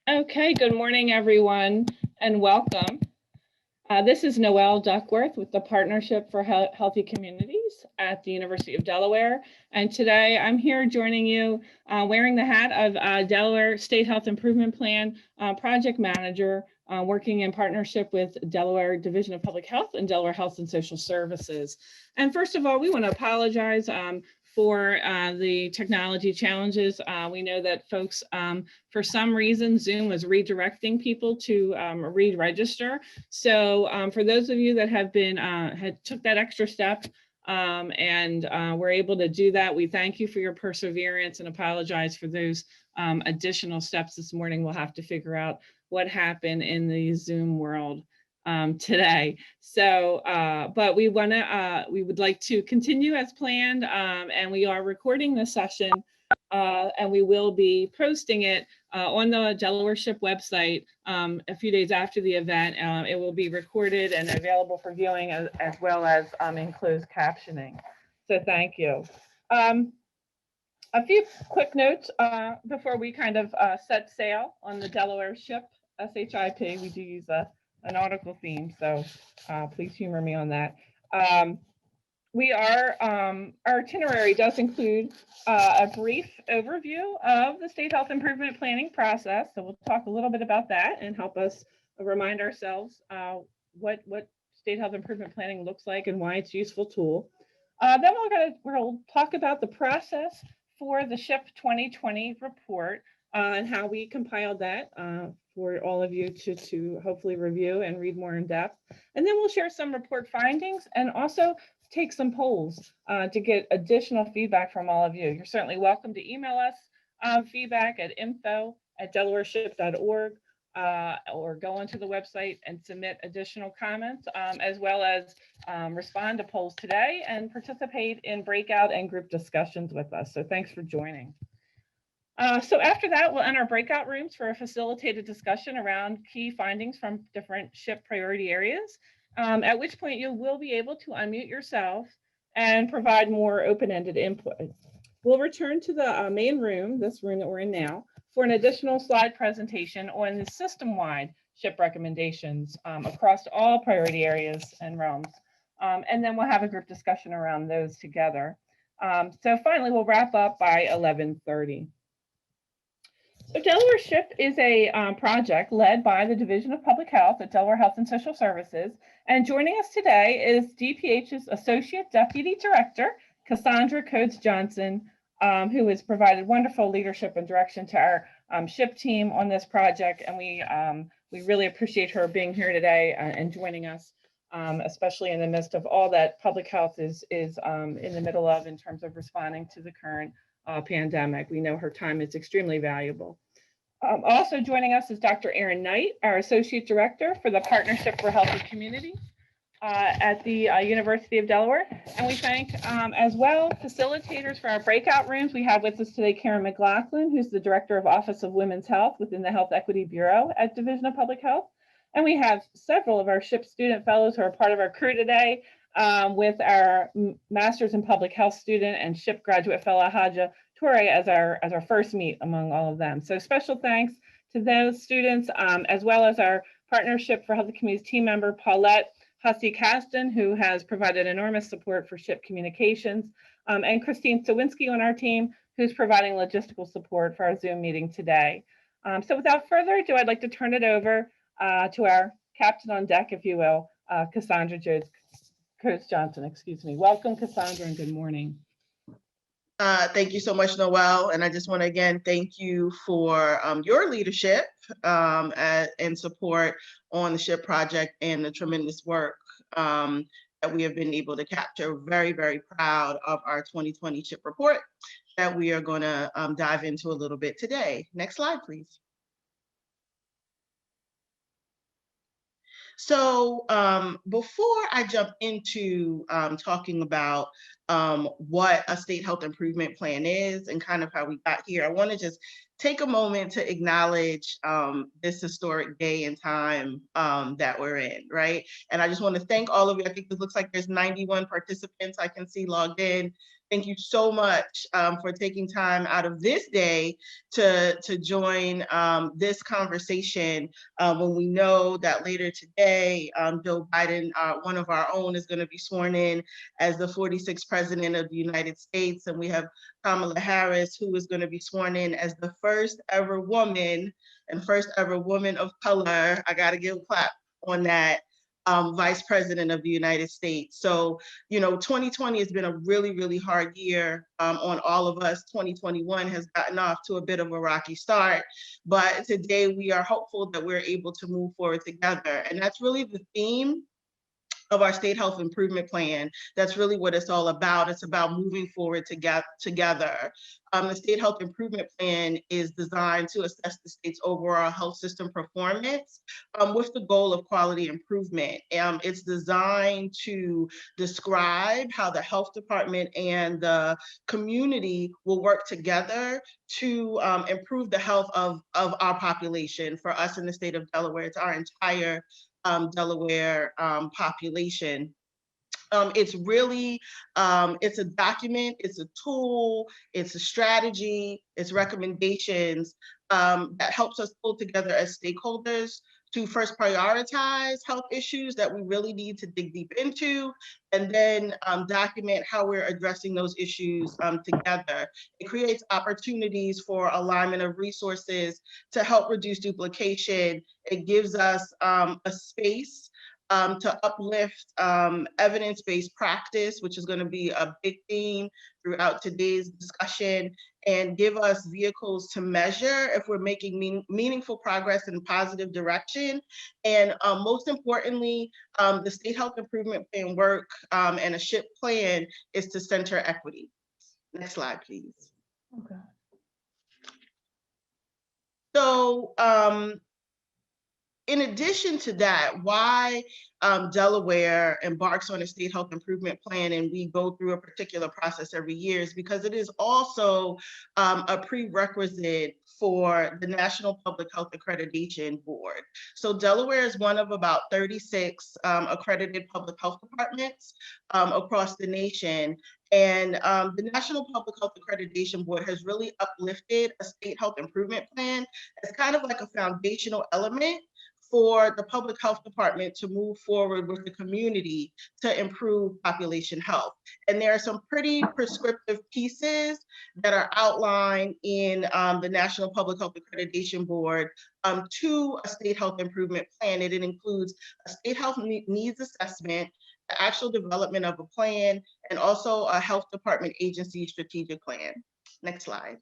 Okay, good morning, everyone, and welcome. This is Noelle Duckworth with the Partnership for Healthy Communities at the University of Delaware. And today I'm here joining you wearing the hat of Delaware State Health Improvement Plan project manager, working in partnership with Delaware Division of Public Health and Delaware Health and Social Services. And first of all, we want to apologize for the technology challenges. We know that folks, for some reason, Zoom was redirecting people to re-register. So for those of you that have been had took that extra step and were able to do that, we thank you for your perseverance and apologize for those additional steps this morning. We'll have to figure out what happened in the Zoom world today. So, but we would like to continue as planned, and we are recording this session, and we will be posting it on the Delaware SHIP website a few days after the event. It will be recorded and available for viewing as well as in closed captioning. So thank you. A few quick notes before we kind of set sail on the Delaware SHIP, SHIP. We do use an article theme, so please humor me on that. Our itinerary does include a brief overview of the state health improvement planning process. So we'll talk a little bit about that and help us remind ourselves what state health improvement planning looks like and why it's a useful tool. Then we'll talk about the process for the SHIP 2020 report and how we compiled that for all of you to hopefully review and read more in depth. And then we'll share some report findings and also take some polls to get additional feedback from all of you. You're certainly welcome to email us feedback at info@delawareship.org or go onto the website and submit additional comments, as well as respond to polls today and participate in breakout and group discussions with us. So thanks for joining. So after that, we'll enter breakout rooms for a facilitated discussion around key findings from different SHIP priority areas, at which point you will be able to unmute yourself and provide more open-ended input. We'll return to the main room, this room that we're in now, for an additional slide presentation on the system-wide SHIP recommendations across all priority areas and realms. And then we'll have a group discussion around those together. So finally, we'll wrap up by 11:30. So Delaware SHIP is a project led by the Division of Public Health at Delaware Health and Social Services. And joining us today is DPH's Associate Deputy Director, Cassandra Coates-Johnson, who has provided wonderful leadership and direction to our SHIP team on this project. And we really appreciate her being here today and joining us, especially in the midst of all that public health is in the middle of in terms of responding to the current pandemic. We know her time is extremely valuable. Also joining us is Dr. Erin Knight, our Associate Director for the Partnership for Healthy Communities at the University of Delaware. And we thank as well facilitators for our breakout rooms. We have with us today Karen McLaughlin, who's the Director of Office of Women's Health within the Health Equity Bureau at Division of Public Health. And we have several of our SHIP student fellows who are part of our crew today, with our Master's in Public Health student and SHIP graduate fellow Haja Torre as our first meet among all of them. So special thanks to those students, as well as our Partnership for Healthy Communities team member, Paulette Hussey-Caston, who has provided enormous support for SHIP communications, and Christine Sawinski on our team, who's providing logistical support for our Zoom meeting today. So without further ado, I'd like to turn it over to our captain on deck, if you will, Cassandra Coates-Johnson, excuse me. Welcome, Cassandra, and good morning. Thank you so much, Noelle. And I just want to again thank you for your leadership and support on the SHIP project and the tremendous work that we have been able to capture. Very, very proud of our 2020 SHIP report that we are going to dive into a little bit today. Next slide, please. So before I jump into talking about what a state health improvement plan is and kind of how we got here, I want to just take a moment to acknowledge this historic day and time that we're in, right? And I just want to thank all of you. I think it looks like there's 91 participants I can see logged in. thank you so much for taking time out of this day to join this conversation when we know that later today, Joe Biden, one of our own, is going to be sworn in as the 46th president of the United States. And we have Kamala Harris, who is going to be sworn in as the first ever woman and first ever woman of color. I got to give a clap on that. Vice President of the United States. So, 2020 has been a really, really hard year on all of us. 2021 has gotten off to a bit of a rocky start, but today we are hopeful that we're able to move forward together. And that's really the theme of our state health improvement plan. That's really what it's all about. It's about moving forward together. The state health improvement plan is designed to assess the state's overall health system performance with the goal of quality improvement. It's designed to describe how the health department and the community will work together to improve the health of our population. For us in the state of Delaware, it's our entire Delaware population. It's really, it's a document, it's a tool, it's a strategy, it's recommendations that helps us pull together as stakeholders to first prioritize health issues that we really need to dig deep into, and then document how we're addressing those issues together. It creates opportunities for alignment of resources to help reduce duplication. It gives us a space to uplift evidence-based practice, which is going to be a big theme throughout today's discussion, and give us vehicles to measure if we're making meaningful progress in a positive direction. And most importantly, the state health improvement plan work and a SHIP plan is to center equity. Next slide, please. Okay. So, in addition to that, why Delaware embarks on a state health improvement plan and we go through a particular process every year is because it is also a prerequisite for the National Public Health Accreditation Board. So Delaware is one of about 36 accredited public health departments across the nation. And the National Public Health Accreditation Board has really uplifted a state health improvement plan as kind of like a foundational element for the public health department to move forward with the community to improve population health. And there are some pretty prescriptive pieces that are outlined in the National Public Health Accreditation Board to a state health improvement plan. It includes a state health needs assessment, the actual development of a plan, and also a health department agency strategic plan. Next slide.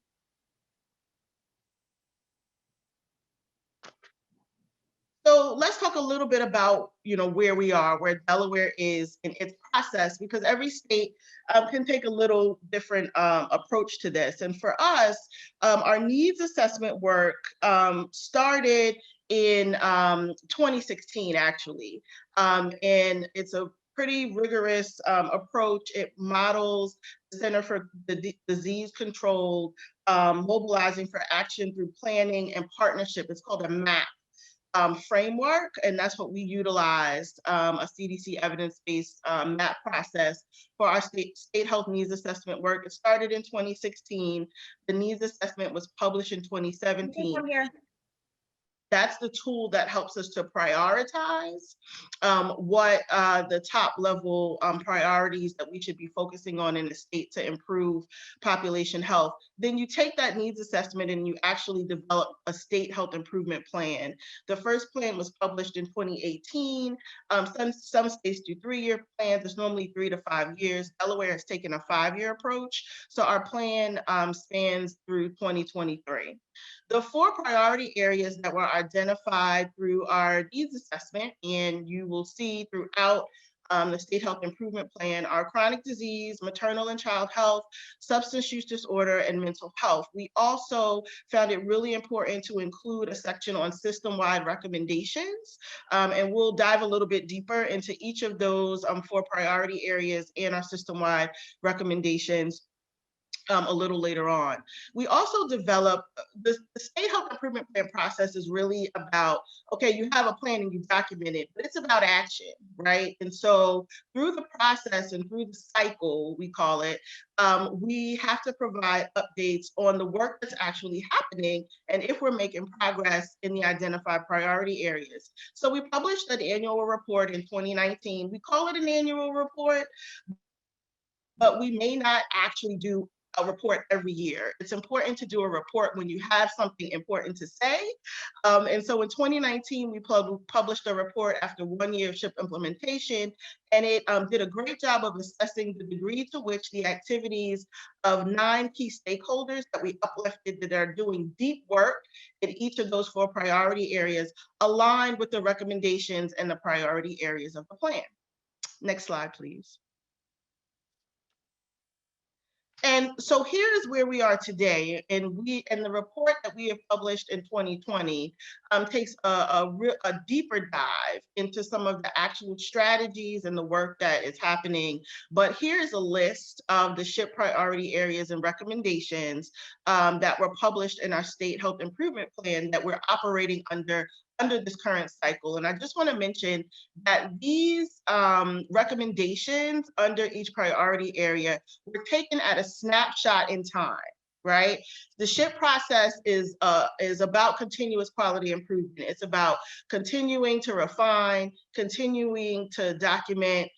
So let's talk a little bit about, where we are, where Delaware is in its process, because every state can take a little different approach to this. And for us, our needs assessment work started in 2016, actually. And it's a pretty rigorous approach. It models the Center for Disease Control, mobilizing for action through planning and partnership. It's called a MAP. Framework, and that's what we utilized, a CDC evidence-based MAP process for our state health needs assessment work. It started in 2016. The needs assessment was published in 2017. That's the tool that helps us to prioritize what the top level priorities that we should be focusing on in the state to improve population health. Then you take that needs assessment and you actually develop a state health improvement plan. The first plan was published in 2018. Some states do 3-year plans. It's normally 3 to 5 years. Delaware has taken a 5-year approach. So our plan spans through 2023. The 4 priority areas that were identified through our needs assessment, and you will see throughout the state health improvement plan, are chronic disease, maternal and child health, substance use disorder, and mental health. We also found it really important to include a section on system-wide recommendations, and we'll dive a little bit deeper into each of those 4 priority areas and our system-wide recommendations a little later on. We also develop the state health improvement plan process is really about, okay, you have a plan and you document it, but it's about action, right? And so through the process and through the cycle, we call it, we have to provide updates on the work that's actually happening and if we're making progress in the identified priority areas. So we published an annual report in 2019. We call it an annual report, but we may not actually do a report every year. It's important to do a report when you have something important to say. And so in 2019, we published a report after 1 year of SHIP implementation, and it did a great job of assessing the degree to which the activities of 9 key stakeholders that we uplifted that are doing deep work in each of those 4 priority areas aligned with the recommendations and the priority areas of the plan. Next slide, please. And so here's where we are today, and the report that we have published in 2020 takes a deeper dive into some of the actual strategies and the work that is happening. But here's a list of the SHIP priority areas and recommendations that were published in our state health improvement plan that we're operating under this current cycle. And I just want to mention that these recommendations under each priority area were taken at a snapshot in time, right? The SHIP process is about continuous quality improvement. It's about continuing to refine, continuing to document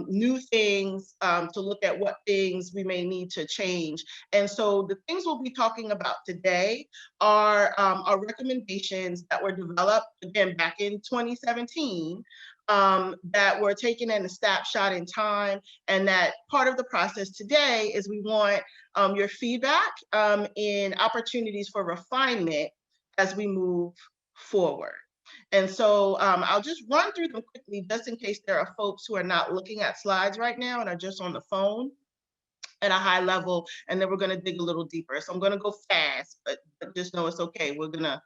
new things, to look at what things we may need to change. And so the things we'll be talking about today are our recommendations that were developed, again, back in 2017, that were taken in a snapshot in time. And that part of the process today is we want your feedback in opportunities for refinement as we move forward. And so I'll just run through them quickly, just in case there are folks who are not looking at slides right now and are just on the phone at a high level, and then we're going to dig a little deeper. So I'm going to go fast, but just know it's okay. We're going to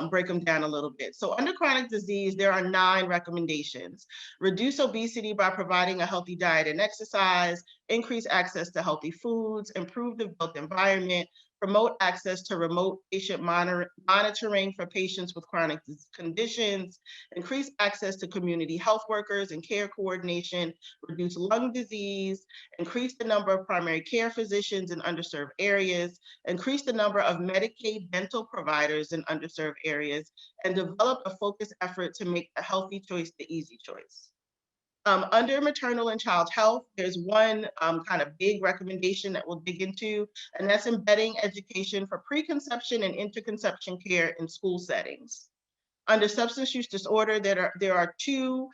break them down a little bit. So under chronic disease, there are 9 recommendations. Reduce obesity by providing a healthy diet and exercise, increase access to healthy foods, improve the built environment, promote access to remote patient monitoring for patients with chronic conditions, increase access to community health workers and care coordination, reduce lung disease, increase the number of primary care physicians in underserved areas, increase the number of Medicaid dental providers in underserved areas, and develop a focused effort to make the healthy choice the easy choice. Under maternal and child health, there's one kind of big recommendation that we'll dig into, and that's embedding education for preconception and interconception care in school settings. Under substance use disorder, there are 2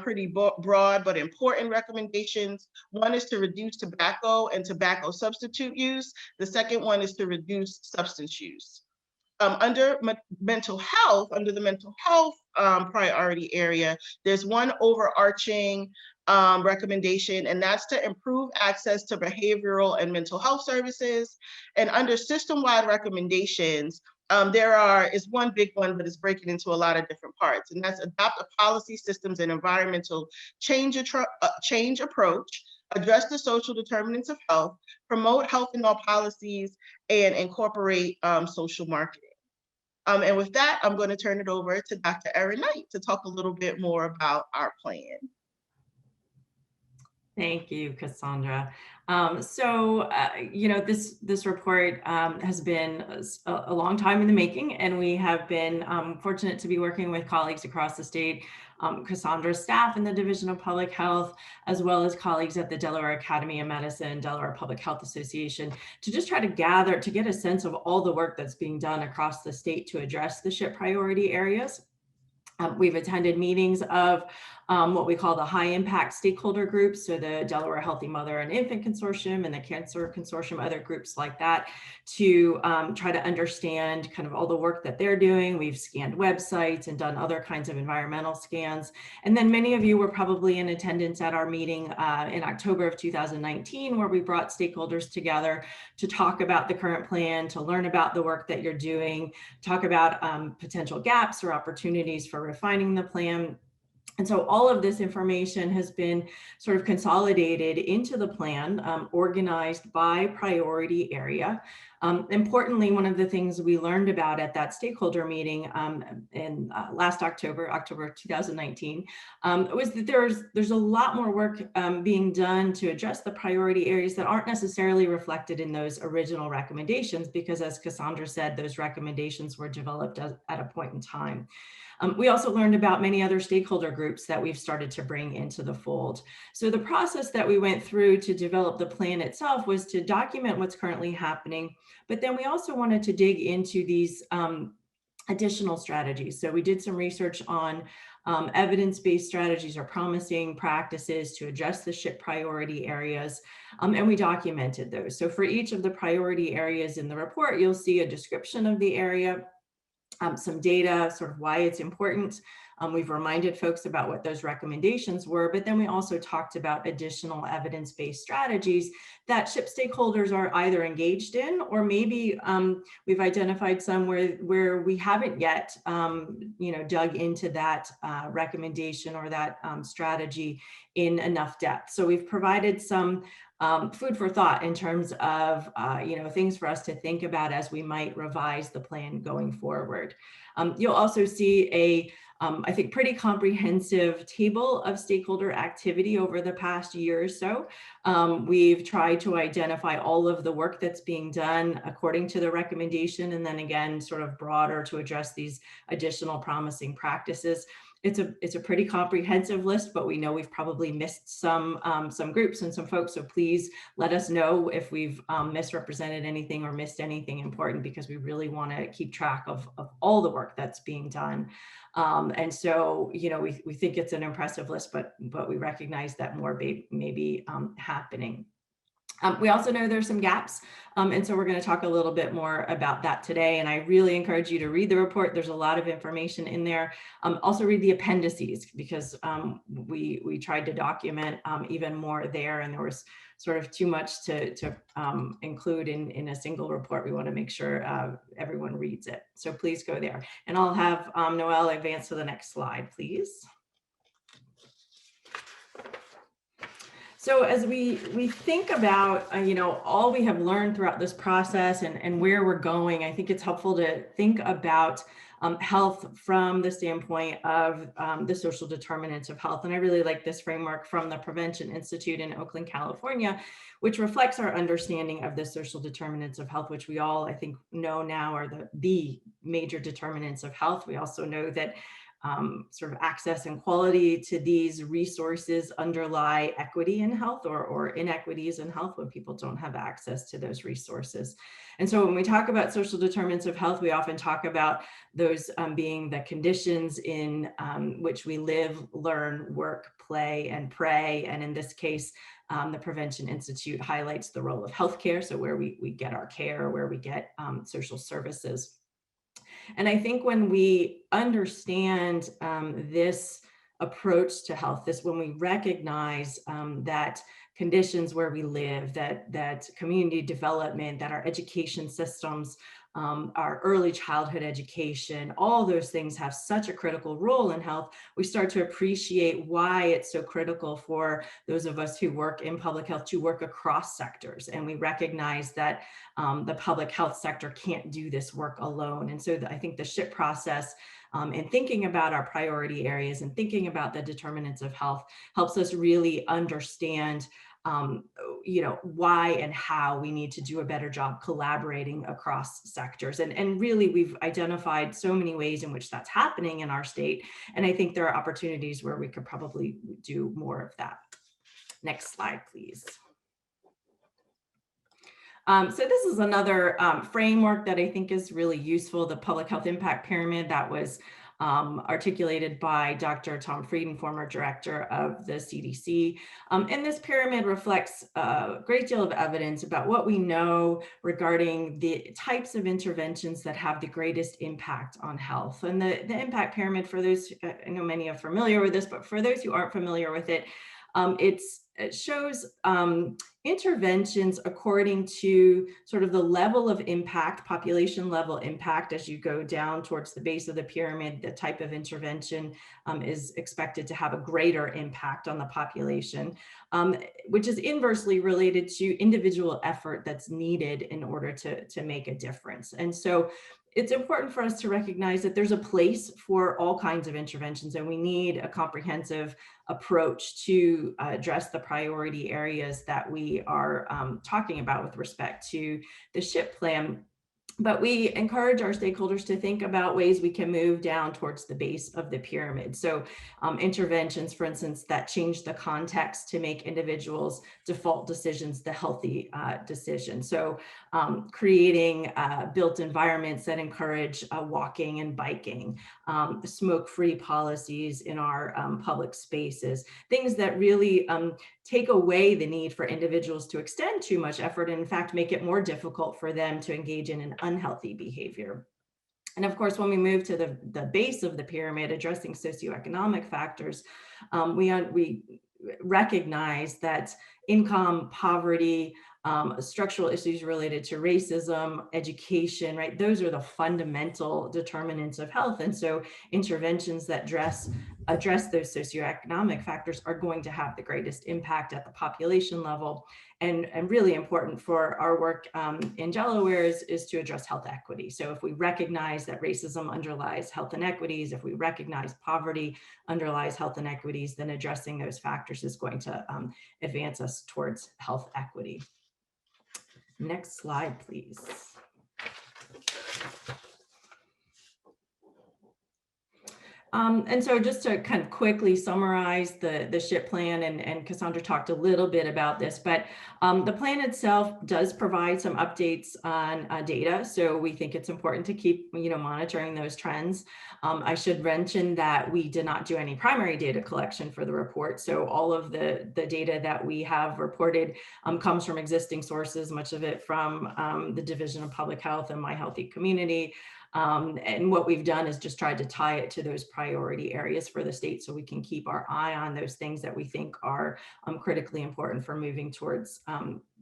pretty broad but important recommendations. One is to reduce tobacco and tobacco substitute use. The second one is to reduce substance use. Under mental health, under the mental health priority area, there's one overarching recommendation, and that's to improve access to behavioral and mental health services. And under system-wide recommendations, is one big one, but it's breaking into a lot of different parts, and that's adopt a policy, systems, and environmental change approach, address the social determinants of health, promote health in all policies, and incorporate social marketing. And with that, I'm going to turn it over to Dr. Erin Knight to talk a little bit more about our plan. Thank you, Cassandra. This report has been a long time in the making, and we have been fortunate to be working with colleagues across the state, Cassandra's staff in the Division of Public Health, as well as colleagues at the Delaware Academy of Medicine, Delaware Public Health Association, to just try to get a sense of all the work that's being done across the state to address the SHIP priority areas. We've attended meetings of what we call the high impact stakeholder groups, so the Delaware Healthy Mother and Infant Consortium and the Cancer Consortium, other groups like that, to try to understand kind of all the work that they're doing. We've scanned websites and done other kinds of environmental scans. And then many of you were probably in attendance at our meeting in October of 2019, where we brought stakeholders together to talk about the current plan, to learn about the work that you're doing, talk about potential gaps or opportunities for refining the plan, And so all of this information has been sort of consolidated into the plan, organized by priority area. Importantly, one of the things we learned about at that stakeholder meeting in last October 2019, was that there's a lot more work being done to address the priority areas that aren't necessarily reflected in those original recommendations, because as Cassandra said, those recommendations were developed at a point in time. We also learned about many other stakeholder groups that we've started to bring into the fold. So the process that we went through to develop the plan itself was to document what's currently happening, but then we also wanted to dig into these additional strategies. So we did some research on evidence-based strategies or promising practices to address the SHIP priority areas, and we documented those. So for each of the priority areas in the report, you'll see a description of the area, some data, sort of why it's important. We've reminded folks about what those recommendations were, but then we also talked about additional evidence-based strategies that SHIP stakeholders are either engaged in, or maybe we've identified some where we haven't yet dug into that recommendation or that strategy in enough depth. So we've provided some food for thought in terms of things for us to think about as we might revise the plan going forward. You'll also see I think pretty comprehensive table of stakeholder activity over the past year or so. We've tried to identify all of the work that's being done according to the recommendation, and then again, sort of broader to address these additional promising practices. It's a pretty comprehensive list, but we know we've probably missed some groups and some folks. So please let us know if we've misrepresented anything or missed anything important, because we really want to keep track of all the work that's being done. And so, we think it's an impressive list, but we recognize that more may be happening. We also know there's some gaps, and so we're going to talk a little bit more about that today. And I really encourage you to read the report. There's a lot of information in there. Also read the appendices, because we tried to document even more there, and there was sort of too much to include in a single report. We want to make sure everyone reads it. So please go there. And I'll have Noelle advance to the next slide, please. So as we think about, all we have learned throughout this process and where we're going, I think it's helpful to think about health from the standpoint of the social determinants of health. And I really like this framework from the Prevention Institute in Oakland, California, which reflects our understanding of the social determinants of health, which we all, I think, know now are the major determinants of health. We also know that sort of access and quality to these resources underlie equity in health or inequities in health when people don't have access to those resources. And so when we talk about social determinants of health, we often talk about those being the conditions in which we live, learn, work, play, and pray. And in this case, the Prevention Institute highlights the role of healthcare, so where we get our care, where we get social services. And I think when we understand this approach to health, when we recognize that conditions where we live, that community development, that our education systems, our early childhood education, all those things have such a critical role in health, we start to appreciate why it's so critical for those of us who work in public health to work across sectors. And we recognize that the public health sector can't do this work alone. And so I think the SHIP process and thinking about our priority areas and thinking about the determinants of health helps us really understand why and how we need to do a better job collaborating across sectors. And really, we've identified so many ways in which that's happening in our state. And I think there are opportunities where we could probably do more of that. Next slide, please. So this is another framework that I think is really useful, the public health impact pyramid that was articulated by Dr. Tom Frieden, former director of the CDC. And this pyramid reflects a great deal of evidence about what we know regarding the types of interventions that have the greatest impact on health. And the impact pyramid, for those, I know many are familiar with this, but for those who aren't familiar with it, It shows interventions according to sort of the level of impact, population level impact. As you go down towards the base of the pyramid, the type of intervention is expected to have a greater impact on the population, which is inversely related to individual effort that's needed in order to make a difference. And so it's important for us to recognize that there's a place for all kinds of interventions, and we need a comprehensive approach to address the priority areas that we are talking about with respect to the SHIP plan. But we encourage our stakeholders to think about ways we can move down towards the base of the pyramid. So interventions, for instance, that change the context to make individuals' default decisions the healthy decision. So creating built environments that encourage walking and biking, smoke-free policies in our public spaces, things that really take away the need for individuals to extend too much effort and in fact make it more difficult for them to engage in an unhealthy behavior. And of course, when we move to the base of the pyramid, addressing socioeconomic factors, we recognize that income, poverty, structural issues related to racism, education, right? Those are the fundamental determinants of health. And so interventions that address those socioeconomic factors are going to have the greatest impact at the population level. And really important for our work in Delaware is to address health equity. So if we recognize that racism underlies health inequities, if we recognize poverty underlies health inequities, then addressing those factors is going to advance us towards health equity. Next slide, please. And so just to kind of quickly summarize the SHIP plan, and Cassandra talked a little bit about this, but the plan itself does provide some updates on data. So we think it's important to keep monitoring those trends. I should mention that we did not do any primary data collection for the report. So all of the data that we have reported comes from existing sources, much of it from the Division of Public Health and My Healthy Community. And what we've done is just tried to tie it to those priority areas for the state so we can keep our eye on those things that we think are critically important for moving towards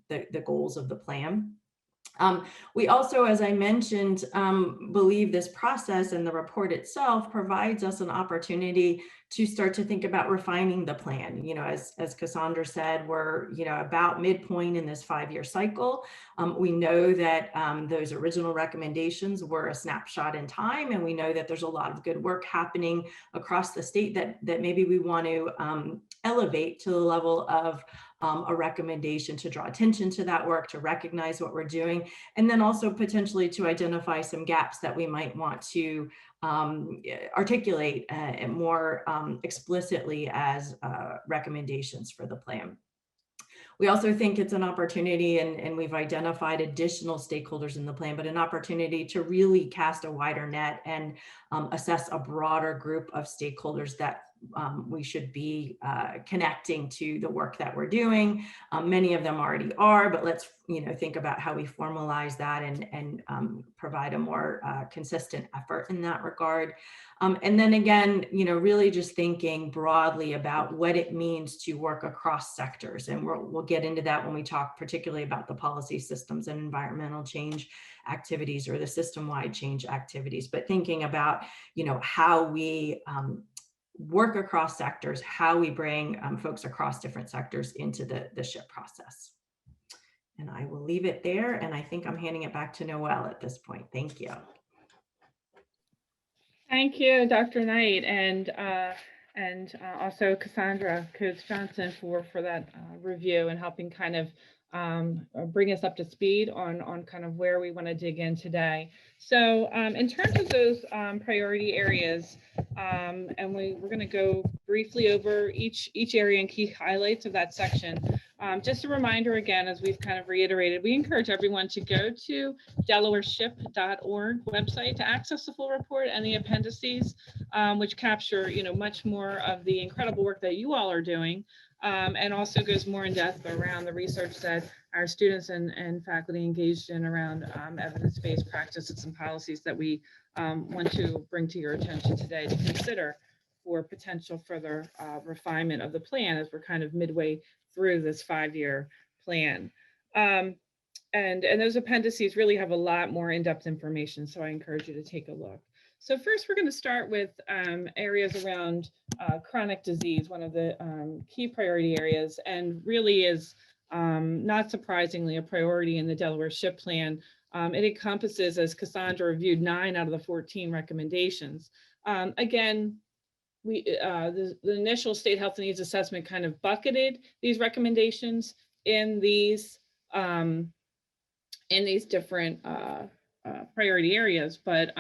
the goals of the plan. We also, as I mentioned, believe this process and the report itself provides us an opportunity to start to think about refining the plan. As Cassandra said, we're about midpoint in this 5-year cycle. We know that those original recommendations were a snapshot in time, and we know that there's a lot of good work happening across the state that maybe we want to elevate to the level of a recommendation to draw attention to that work, to recognize what we're doing, and then also potentially to identify some gaps that we might want to articulate more explicitly as recommendations for the plan. We also think it's an opportunity, and we've identified additional stakeholders in the plan, but an opportunity to really cast a wider net and assess a broader group of stakeholders that we should be connecting to the work that we're doing. Many of them already are, but let's think about how we formalize that and provide a more consistent effort in that regard. And then again, really just thinking broadly about what it means to work across sectors. And we'll get into that when we talk particularly about the policy systems and environmental change activities or the system-wide change activities, but thinking about, how we work across sectors, how we bring folks across different sectors into the SHIP process. And I will leave it there. And I think I'm handing it back to Noelle at this point. Thank you. Thank you, Dr. Knight, and also Cassandra Coates-Johnson for that review and helping kind of bring us up to speed on kind of where we want to dig in today. So in terms of those priority areas, and we're going to go briefly over each area and key highlights of that section. Just a reminder again, as we've kind of reiterated, we encourage everyone to go to delawareship.org website to access the full report and the appendices, which capture much more of the incredible work that you all are doing. And also goes more in depth around the research that our students and faculty engaged in around evidence-based practices and policies that we want to bring to your attention today to consider. for potential further refinement of the plan as we're kind of midway through this 5-year plan. And those appendices really have a lot more in-depth information, so I encourage you to take a look. So first, we're going to start with areas around chronic disease, one of the key priority areas, and really is not surprisingly a priority in the Delaware SHIP plan. It encompasses, as Cassandra reviewed, 9 out of the 14 recommendations. Again, the initial state health needs assessment kind of bucketed these recommendations in these different priority areas, but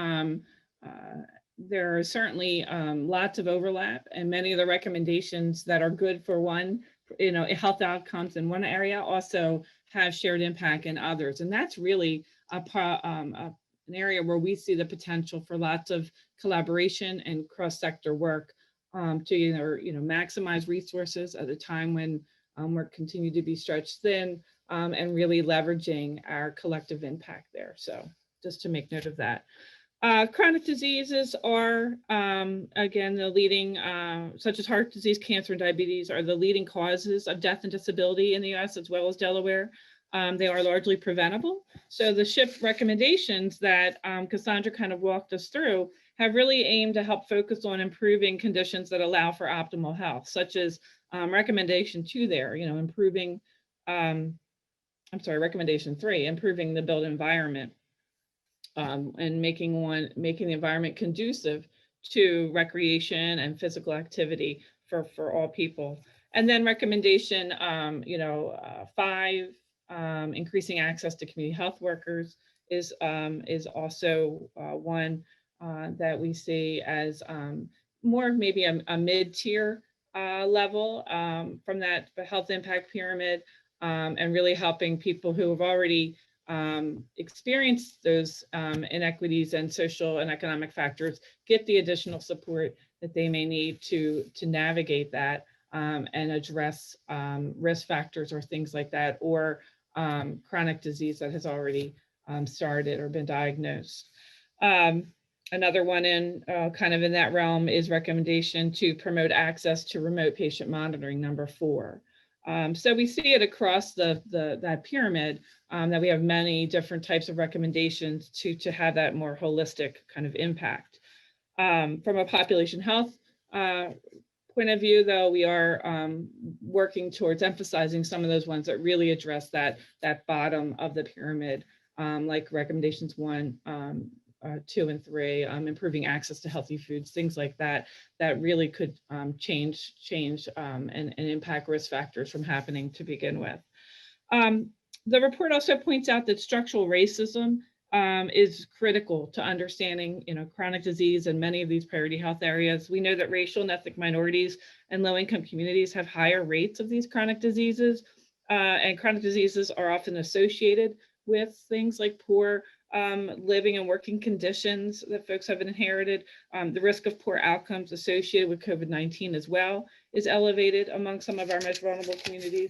there are certainly lots of overlap, and many of the recommendations that are good for one, health outcomes in one area also have shared impact in others. And that's really an area where we see the potential for lots of collaboration and cross-sector work to either, maximize resources at a time when we're continuing to be stretched thin, and really leveraging our collective impact there. So just to make note of that. Chronic diseases are, again, the leading, such as heart disease, cancer, and diabetes are the leading causes of death and disability in the US as well as Delaware. They are largely preventable. So the SHIP recommendations that Cassandra kind of walked us through have really aimed to help focus on improving conditions that allow for optimal health, such as recommendation 2 there, recommendation 3, improving the built environment. And making the environment conducive to recreation and physical activity for all people. And then recommendation 5, increasing access to community health workers is also one that we see as more maybe a mid-tier level from that health impact pyramid, and really helping people who have already experience those inequities and social and economic factors get the additional support that they may need to navigate that and address risk factors or things like that, or chronic disease that has already started or been diagnosed. Another one in kind of in that realm is recommendation to promote access to remote patient monitoring, number 4. So we see it across that pyramid, that we have many different types of recommendations to have that more holistic kind of impact. From a population health point of view, though, we are working towards emphasizing some of those ones that really address that bottom of the pyramid, like recommendations 1, 2, and 3, improving access to healthy foods, things like that, that really could change and impact risk factors from happening to begin with. The report also points out that structural racism is critical to understanding, chronic disease in many of these priority health areas. We know that racial and ethnic minorities and low-income communities have higher rates of these chronic diseases, and chronic diseases are often associated with things like poor living and working conditions that folks have inherited. The risk of poor outcomes associated with COVID-19 as well is elevated among some of our most vulnerable communities.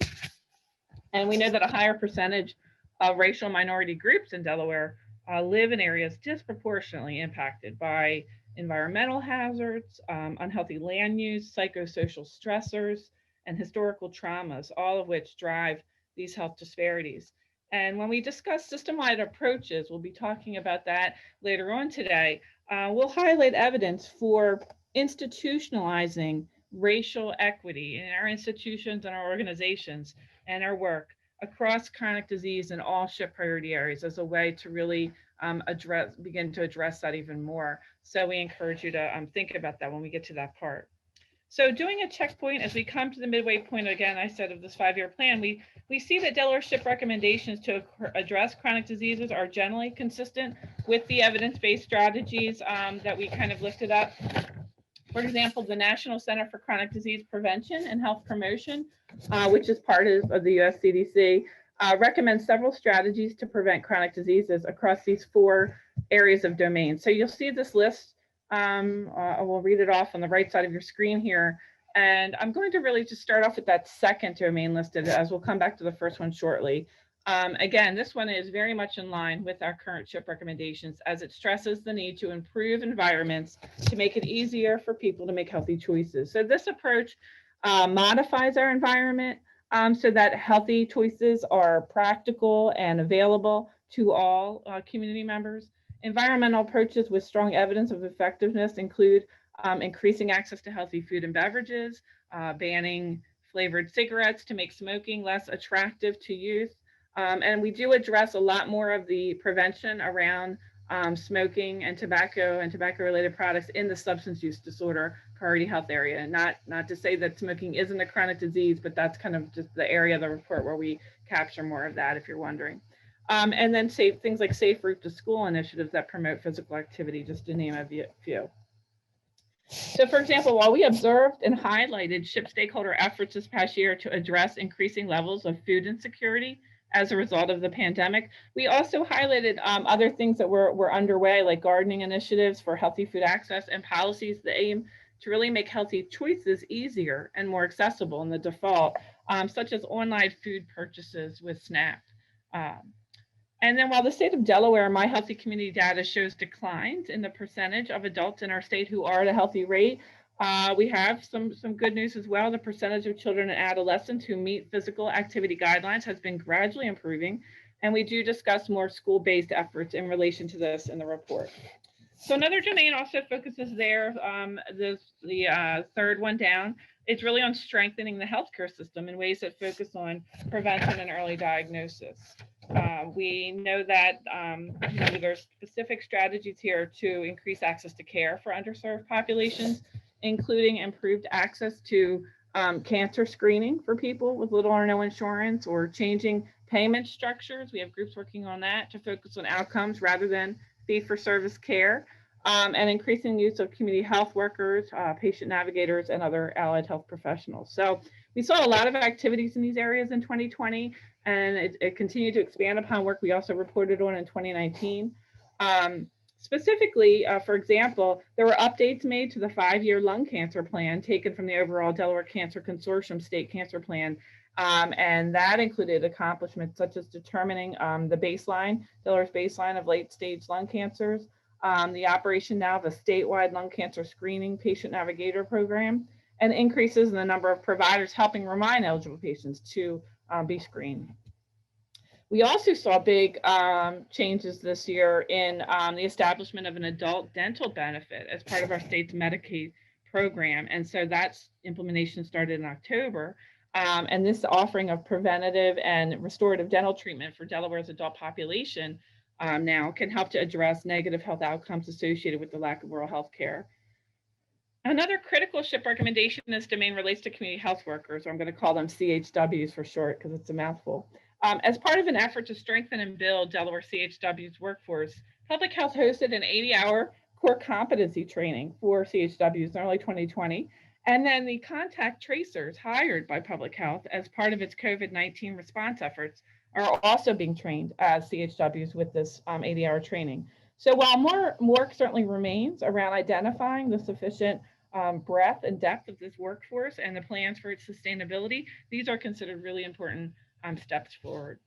And we know that a higher percentage of racial minority groups in Delaware live in areas disproportionately impacted by environmental hazards, unhealthy land use, psychosocial stressors, and historical traumas, all of which drive these health disparities. And when we discuss system-wide approaches, we'll be talking about that later on today. We'll highlight evidence for institutionalizing racial equity in our institutions and our organizations and our work across chronic disease in all SHIP priority areas as a way to really begin to address that even more. So we encourage you to think about that when we get to that part. So doing a checkpoint as we come to the midway point, again, I said of this 5-year plan, we see that Delaware SHIP recommendations to address chronic diseases are generally consistent with the evidence-based strategies that we kind of lifted up. For example, the National Center for Chronic Disease Prevention and Health Promotion, which is part of the US CDC, recommends several strategies to prevent chronic diseases across these 4 areas of domain. So you'll see this list. We'll read it off on the right side of your screen here. And I'm going to really just start off with that second domain listed, as we'll come back to the first one shortly. Again, this one is very much in line with our current SHIP recommendations as it stresses the need to improve environments to make it easier for people to make healthy choices. So this approach modifies our environment so that healthy choices are practical and available to all community members. Environmental approaches with strong evidence of effectiveness include increasing access to healthy food and beverages, banning flavored cigarettes to make smoking less attractive to youth. And we do address a lot more of the prevention around smoking and tobacco-related products in the substance use disorder priority health area. Not to say that smoking isn't a chronic disease, but that's kind of just the area of the report where we capture more of that, if you're wondering. And then things like safe route to school initiatives that promote physical activity, just to name a few. So for example, while we observed and highlighted SHIP stakeholder efforts this past year to address increasing levels of food insecurity as a result of the pandemic, we also highlighted other things that were underway, like gardening initiatives for healthy food access and policies that aim to really make healthy choices easier and more accessible in the default, such as online food purchases with SNAP. And then while the state of Delaware, my healthy community data shows declines in the percentage of adults in our state who are at a healthy rate, we have some good news as well. The percentage of children and adolescents who meet physical activity guidelines has been gradually improving, and we do discuss more school-based efforts in relation to this in the report. So another domain also focuses there, the third one down, it's really on strengthening the healthcare system in ways that focus on prevention and early diagnosis. We know that there's specific strategies here to increase access to care for underserved populations, including improved access to cancer screening for people with little or no insurance, or changing payment structures. We have groups working on that to focus on outcomes rather than fee-for-service care, and increasing use of community health workers, patient navigators, and other allied health professionals. So we saw a lot of activities in these areas in 2020, and it continued to expand upon work we also reported on in 2019. Specifically, for example, there were updates made to the 5-year lung cancer plan taken from the overall Delaware Cancer Consortium state cancer plan. And that included accomplishments such as determining the baseline, Delaware's baseline of late stage lung cancers, the operation now of a statewide lung cancer screening patient navigator program, and increases in the number of providers helping remind eligible patients to be screened. We also saw big changes this year in the establishment of an adult dental benefit as part of our state's Medicaid program. And so that's implementation started in October. And this offering of preventative and restorative dental treatment for Delaware's adult population now can help to address negative health outcomes associated with the lack of oral health care. Another critical SHIP recommendation in this domain relates to community health workers, or I'm going to call them CHWs for short because it's a mouthful. As part of an effort to strengthen and build Delaware CHW's workforce, Public Health hosted an 80-hour core competency training for CHWs in early 2020. And then the contact tracers hired by Public Health as part of its COVID-19 response efforts are also being trained as CHWs with this 80-hour training. So while more work certainly remains around identifying the sufficient breadth and depth of this workforce and the plans for its sustainability, these are considered really important steps forward.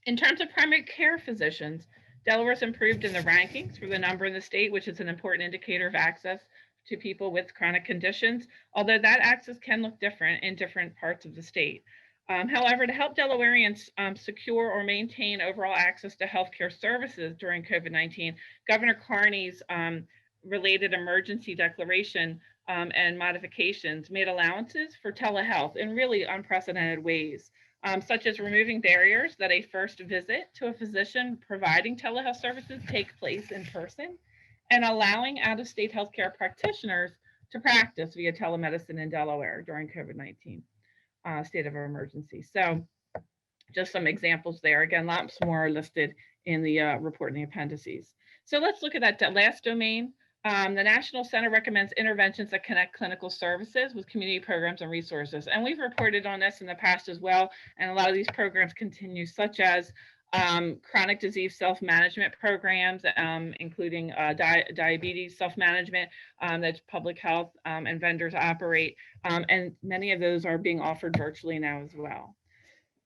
In terms of primary care physicians, Delaware's improved in the rankings for the number in the state, which is an important indicator of access to people with chronic conditions, although that access can look different in different parts of the state. However, to help Delawareans secure or maintain overall access to healthcare services during COVID-19, Governor Carney's related emergency declaration and modifications made allowances for telehealth in really unprecedented ways, such as removing barriers that a first visit to a physician providing telehealth services take place in person, and allowing out-of-state healthcare practitioners to practice via telemedicine in Delaware during COVID-19 state of emergency. So just some examples there. Again, lots more are listed in the report in the appendices. So let's look at that last domain. The National Center recommends interventions that connect clinical services with community programs and resources. And we've reported on this in the past as well. And a lot of these programs continue, such as chronic disease self-management programs, including diabetes self-management that Public Health and vendors operate. And many of those are being offered virtually now as well.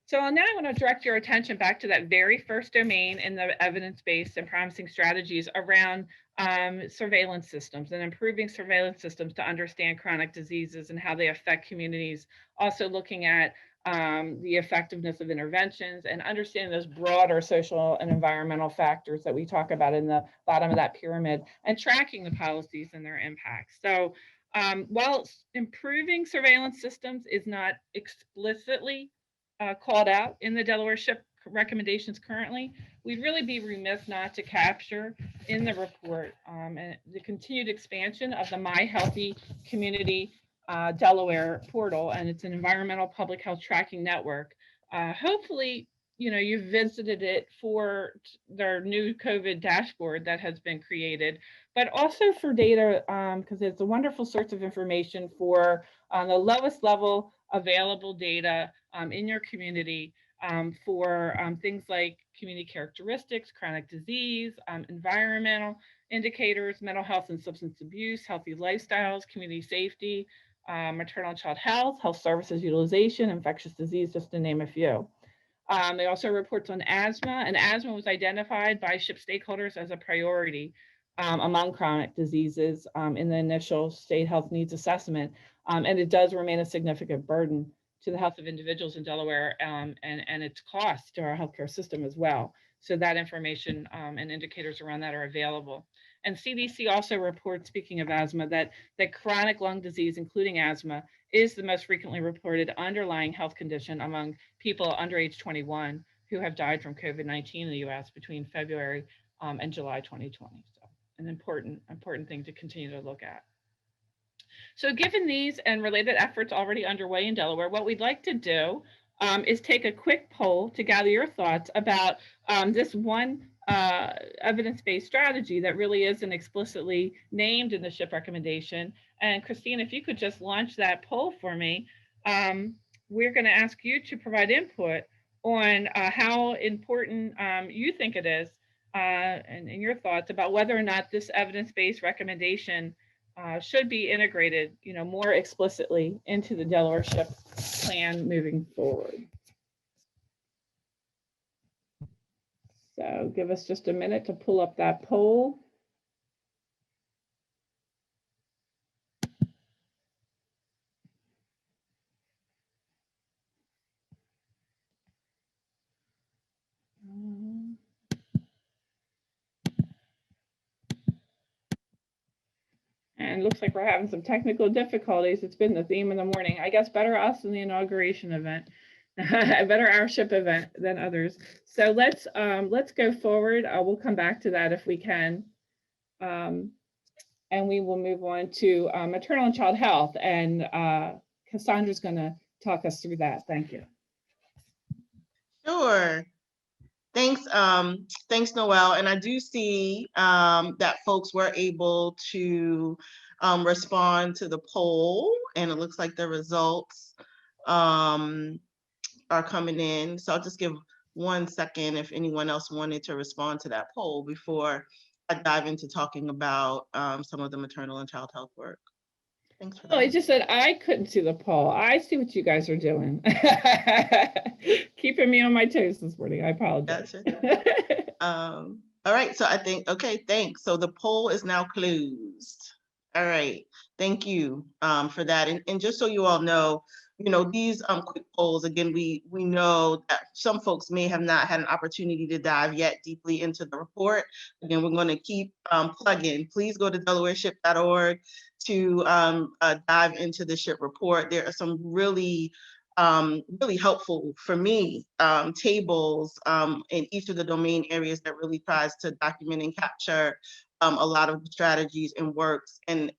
So now I want to direct your attention back to that very first domain in the evidence-based and promising strategies around surveillance systems and improving surveillance systems to understand chronic diseases and how they affect communities. Also looking at the effectiveness of interventions and understanding those broader social and environmental factors that we talk about in the bottom of that pyramid, and tracking the policies and their impacts. So while improving surveillance systems is not explicitly called out in the Delaware SHIP recommendations currently, we'd really be remiss not to capture in the report and the continued expansion of the My Healthy Community Delaware portal, and it's an environmental public health tracking network. Hopefully, you've visited it for their new COVID dashboard that has been created, but also for data, because it's a wonderful source of information for the lowest level available data in your community for things like community characteristics, chronic disease, environmental indicators, mental health and substance abuse, healthy lifestyles, community safety, maternal and child health, health services utilization, infectious disease, just to name a few. They also reports on asthma, and asthma was identified by SHIP stakeholders as a priority among chronic diseases in the initial state health needs assessment. And it does remain a significant burden to the health of individuals in Delaware and its cost to our healthcare system as well. So that information and indicators around that are available. And CDC also reports, speaking of asthma, that chronic lung disease, including asthma, is the most frequently reported underlying health condition among people under age 21 who have died from COVID-19 in the US between February and July 2020. So an important thing to continue to look at. So given these and related efforts already underway in Delaware, what we'd like to do is take a quick poll to gather your thoughts about this one evidence-based strategy that really isn't explicitly named in the SHIP recommendation. And Christine, if you could just launch that poll for me, we're going to ask you to provide input on how important you think it is and your thoughts about whether or not this evidence-based recommendation should be integrated, more explicitly into the Delaware SHIP plan moving forward. So give us just a minute to pull up that poll. And it looks like we're having some technical difficulties. It's been the theme of the morning. I guess better us than the inauguration event. Better our SHIP event than others. So let's go forward. We'll come back to that if we can. And we will move on to maternal and child health. And Cassandra's going to talk us through that. Thank you. Sure. Thanks, Noelle. And I do see that folks were able to respond to the poll, and it looks like the results are coming in. So I'll just give 1 second if anyone else wanted to respond to that poll before I dive into talking about some of the maternal and child health work. Thanks for that. Oh, it just said I couldn't see the poll. I see what you guys are doing. Keeping me on my toes this morning. I apologize. Gotcha. All right. So I think, okay, thanks. So the poll is now closed. All right. Thank you for that. And just so you all know, these quick polls, again, we know that some folks may have not had an opportunity to dive yet deeply into the report. Again, we're going to keep plugging. Please go to delawareship.org to dive into the SHIP report. There are some really helpful for me tables in each of the domain areas that really tries to document and capture a lot of the strategies and works and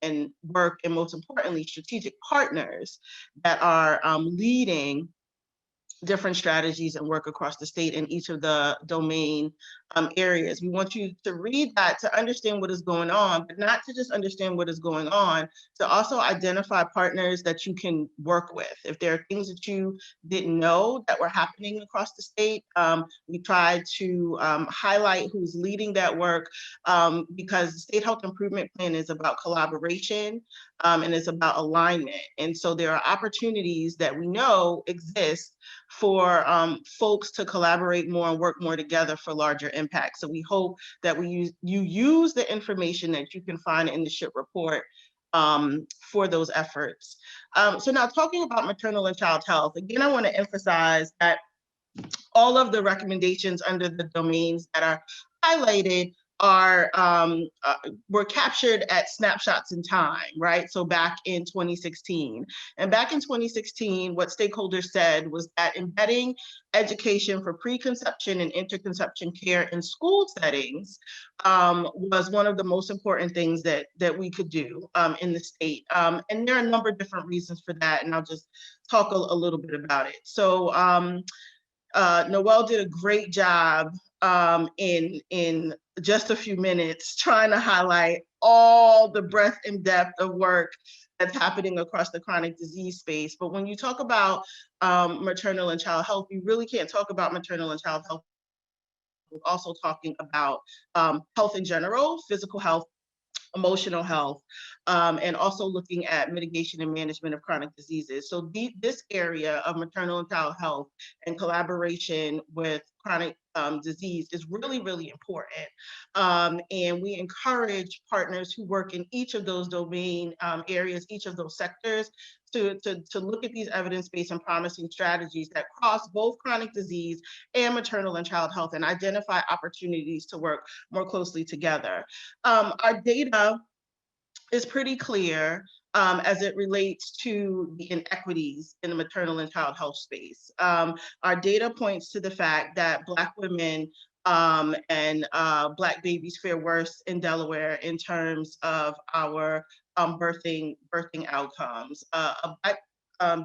most importantly, strategic partners that are leading different strategies and work across the state in each of the domain areas. We want you to read that to understand what is going on, but not to just understand what is going on, to also identify partners that you can work with. If there are things that you didn't know that were happening across the state, we tried to highlight who's leading that work, because the State Health Improvement Plan is about collaboration, and it's about alignment. And so there are opportunities that we know exist for folks to collaborate more and work more together for larger impact. So we hope that you use the information that you can find in the SHIP report for those efforts. So now, talking about maternal and child health, again, I want to emphasize that all of the recommendations under the domains that are highlighted are were captured at snapshots in time, right? So back in 2016. And back in 2016, what stakeholders said was that embedding education for preconception and interconception care in school settings was one of the most important things that we could do in the state. And there are a number of different reasons for that, and I'll just talk a little bit about it. So Noelle did a great job in just a few minutes trying to highlight all the breadth and depth of work that's happening across the chronic disease space. But when you talk about maternal and child health, you really can't talk about maternal and child health. We're also talking about health in general, physical health, emotional health, and also looking at mitigation and management of chronic diseases. So this area of maternal and child health and collaboration with chronic disease is really, really important. And we encourage partners who work in each of those domain areas, each of those sectors, to look at these evidence-based and promising strategies that cross both chronic disease and maternal and child health, and identify opportunities to work more closely together. Our data is pretty clear as it relates to the inequities in the maternal and child health space. Our data points to the fact that Black women and Black babies fare worse in Delaware in terms of our birthing outcomes. A Black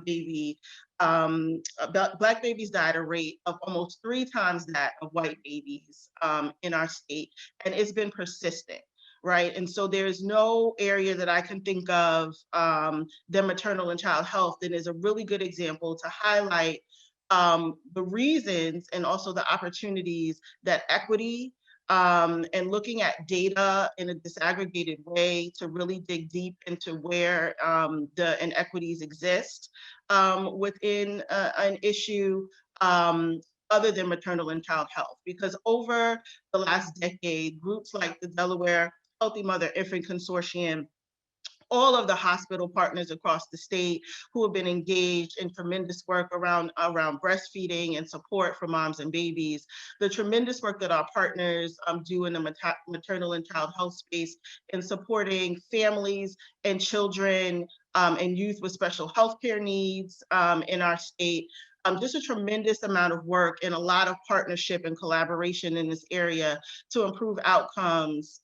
baby, Black babies die at a rate of almost 3 times that of white babies in our state, and it's been persistent. Right. And so there's no area that I can think of than maternal and child health that is a really good example to highlight the reasons and also the opportunities that equity and looking at data in a disaggregated way to really dig deep into where the inequities exist within an issue other than maternal and child health. Because over the last decade, groups like the Delaware Healthy Mother Infant Consortium, all of the hospital partners across the state who have been engaged in tremendous work around breastfeeding and support for moms and babies, the tremendous work that our partners do in the maternal and child health space in supporting families and children and youth with special health care needs in our state. Just a tremendous amount of work and a lot of partnership and collaboration in this area to improve outcomes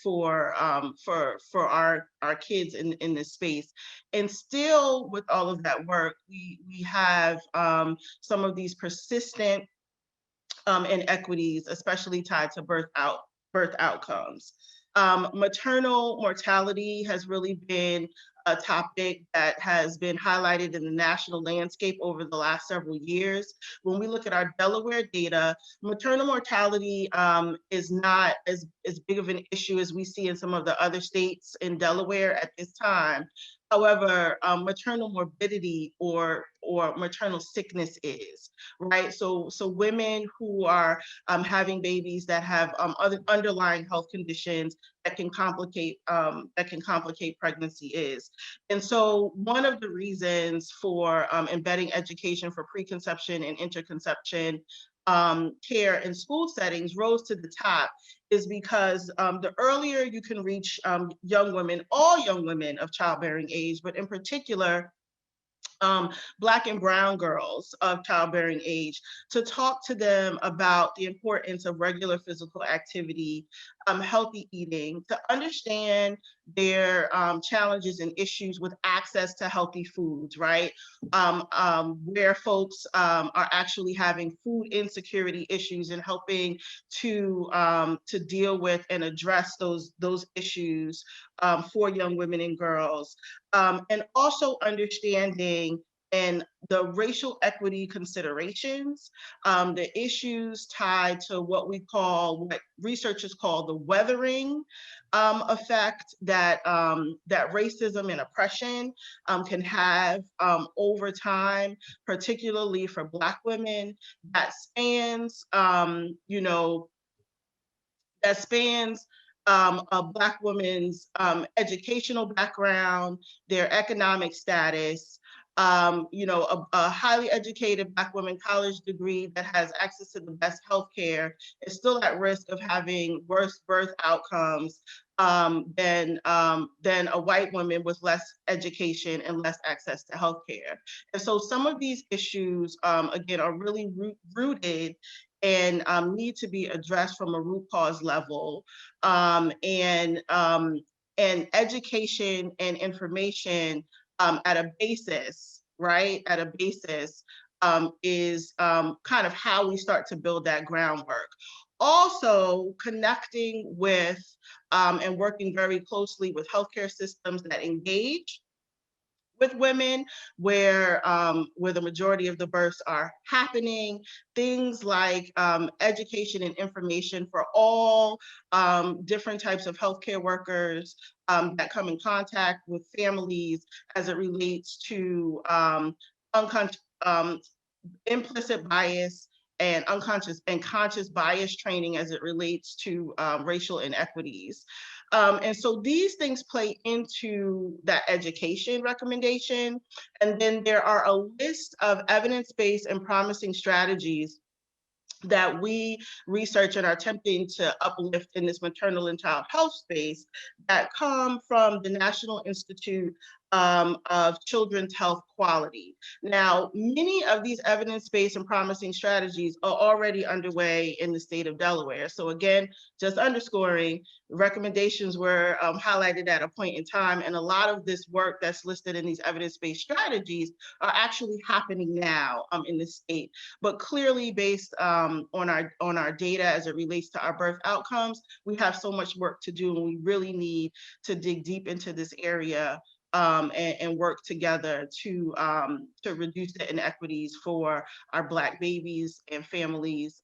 for our kids in this space. And still, with all of that work, we have some of these persistent inequities, especially tied to birth outcomes. Maternal mortality has really been a topic that has been highlighted in the national landscape over the last several years. When we look at our Delaware data, maternal mortality is not as big of an issue as we see in some of the other states in Delaware at this time. However, maternal morbidity or maternal sickness is, right? So women who are having babies that have other underlying health conditions that can complicate pregnancy is. And so one of the reasons for embedding education for preconception and interconception care in school settings rose to the top is because the earlier you can reach young women, all young women of childbearing age, but in particular, Black and brown girls of childbearing age, to talk to them about the importance of regular physical activity healthy eating, to understand their challenges and issues with access to healthy foods, right? Where folks are actually having food insecurity issues, and helping to deal with and address those issues for young women and girls, and also understanding and the racial equity considerations, the issues tied to what researchers call the weathering effect that racism and oppression can have over time, particularly for Black women, that spans, a Black woman's educational background, their economic status. A highly educated Black woman college degree that has access to the best healthcare is still at risk of having worse birth outcomes than a white woman with less education and less access to healthcare. And so some of these issues, again, are really rooted and need to be addressed from a root cause level. And education and information at a basis, right? At a basis is kind of how we start to build that groundwork. Also connecting with and working very closely with healthcare systems that engage with women, where the majority of the births are happening, things like education and information for all different types of healthcare workers that come in contact with families as it relates to implicit bias and unconscious and conscious bias training as it relates to racial inequities. And so these things play into that education recommendation. And then there are a list of evidence-based and promising strategies that we research and are attempting to uplift in this maternal and child health space that come from the National Institute of Children's Health Quality. Now, many of these evidence-based and promising strategies are already underway in the state of Delaware. So again, just underscoring, recommendations were highlighted at a point in time, and a lot of this work that's listed in these evidence-based strategies are actually happening now in the state. But clearly, based on our data as it relates to our birth outcomes, we have so much work to do, and we really need to dig deep into this area and work together to reduce the inequities for our Black babies and families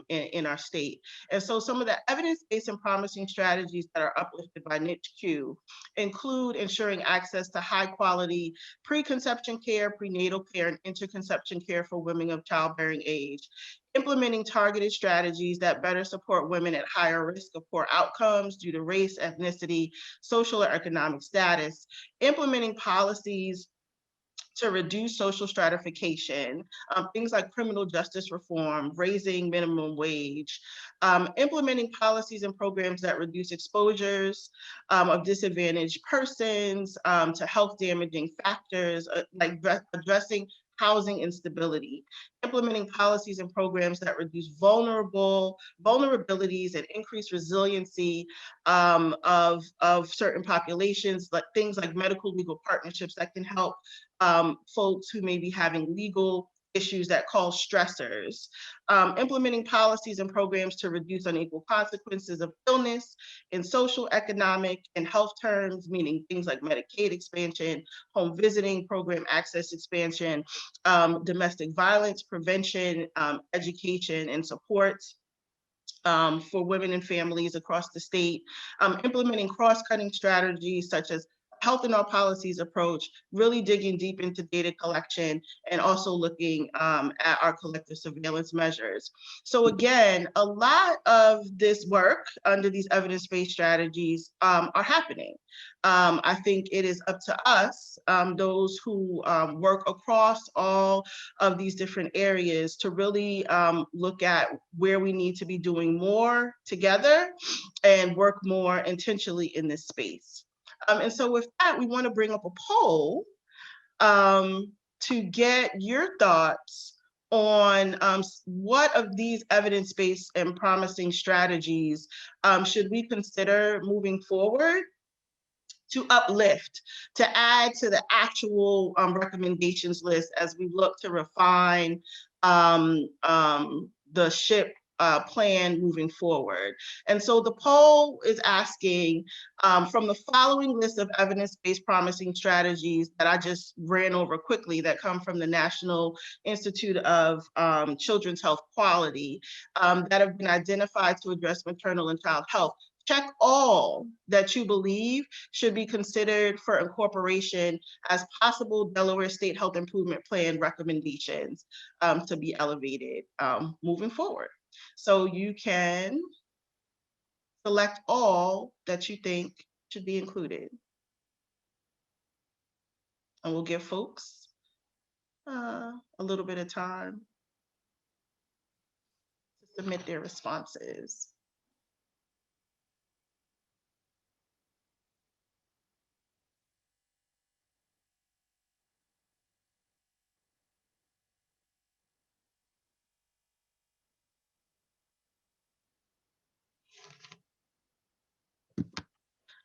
in our state. And so some of the evidence-based and promising strategies that are uplifted by NICHQ include ensuring access to high quality preconception care, prenatal care, and interconception care for women of childbearing age, implementing targeted strategies that better support women at higher risk of poor outcomes due to race, ethnicity, social or economic status, implementing policies to reduce social stratification, things like criminal justice reform, raising minimum wage, implementing policies and programs that reduce exposures of disadvantaged persons to health damaging factors, like addressing housing instability, implementing policies and programs that reduce vulnerabilities and increase resiliency of certain populations, like things like medical legal partnerships that can help folks who may be having legal issues that cause stressors, implementing policies and programs to reduce unequal consequences of illness in social, economic, and health terms, meaning things like Medicaid expansion, home visiting program access expansion, domestic violence prevention, education and supports for women and families across the state, implementing cross-cutting strategies such as health in all policies approach, really digging deep into data collection and also looking at our collective surveillance measures. So again, a lot of this work under these evidence-based strategies are happening. I think it is up to us, those who work across all of these different areas, to really look at where we need to be doing more together and work more intentionally in this space. And so with that, we want to bring up a poll to get your thoughts on what of these evidence-based and promising strategies should we consider moving forward to uplift, to add to the actual recommendations list as we look to refine the SHIP plan moving forward. And so the poll is asking from the following list of evidence-based promising strategies that I just ran over quickly that come from the National Institute of Children's Health Quality that have been identified to address maternal and child health. Check all that you believe should be considered for incorporation as possible Delaware State Health Improvement Plan recommendations to be elevated moving forward. So you can select all that you think should be included. And we'll give folks a little bit of time to submit their responses.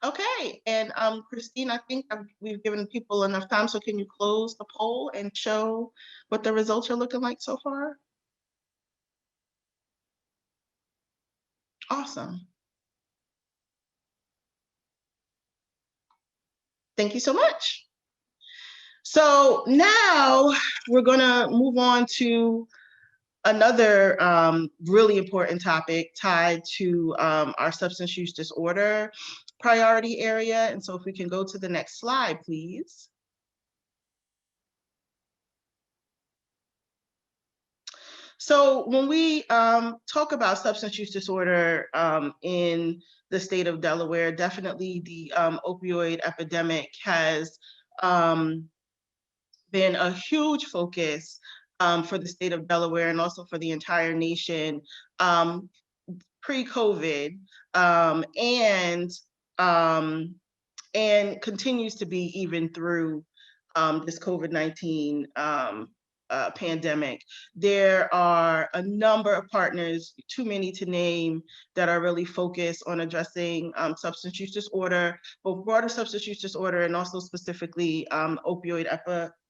Okay, and Christine, I think we've given people enough time, so can you close the poll and show what the results are looking like so far? Awesome. Thank you so much. So now we're gonna move on to another really important topic tied to our substance use disorder priority area. And so if we can go to the next slide, please. So when we talk about substance use disorder in the state of Delaware, definitely the opioid epidemic has been a huge focus for the state of Delaware and also for the entire nation pre-COVID and continues to be even through this COVID-19 pandemic. There are a number of partners, too many to name, that are really focused on addressing substance use disorder, both broader substance use disorder and also specifically opioid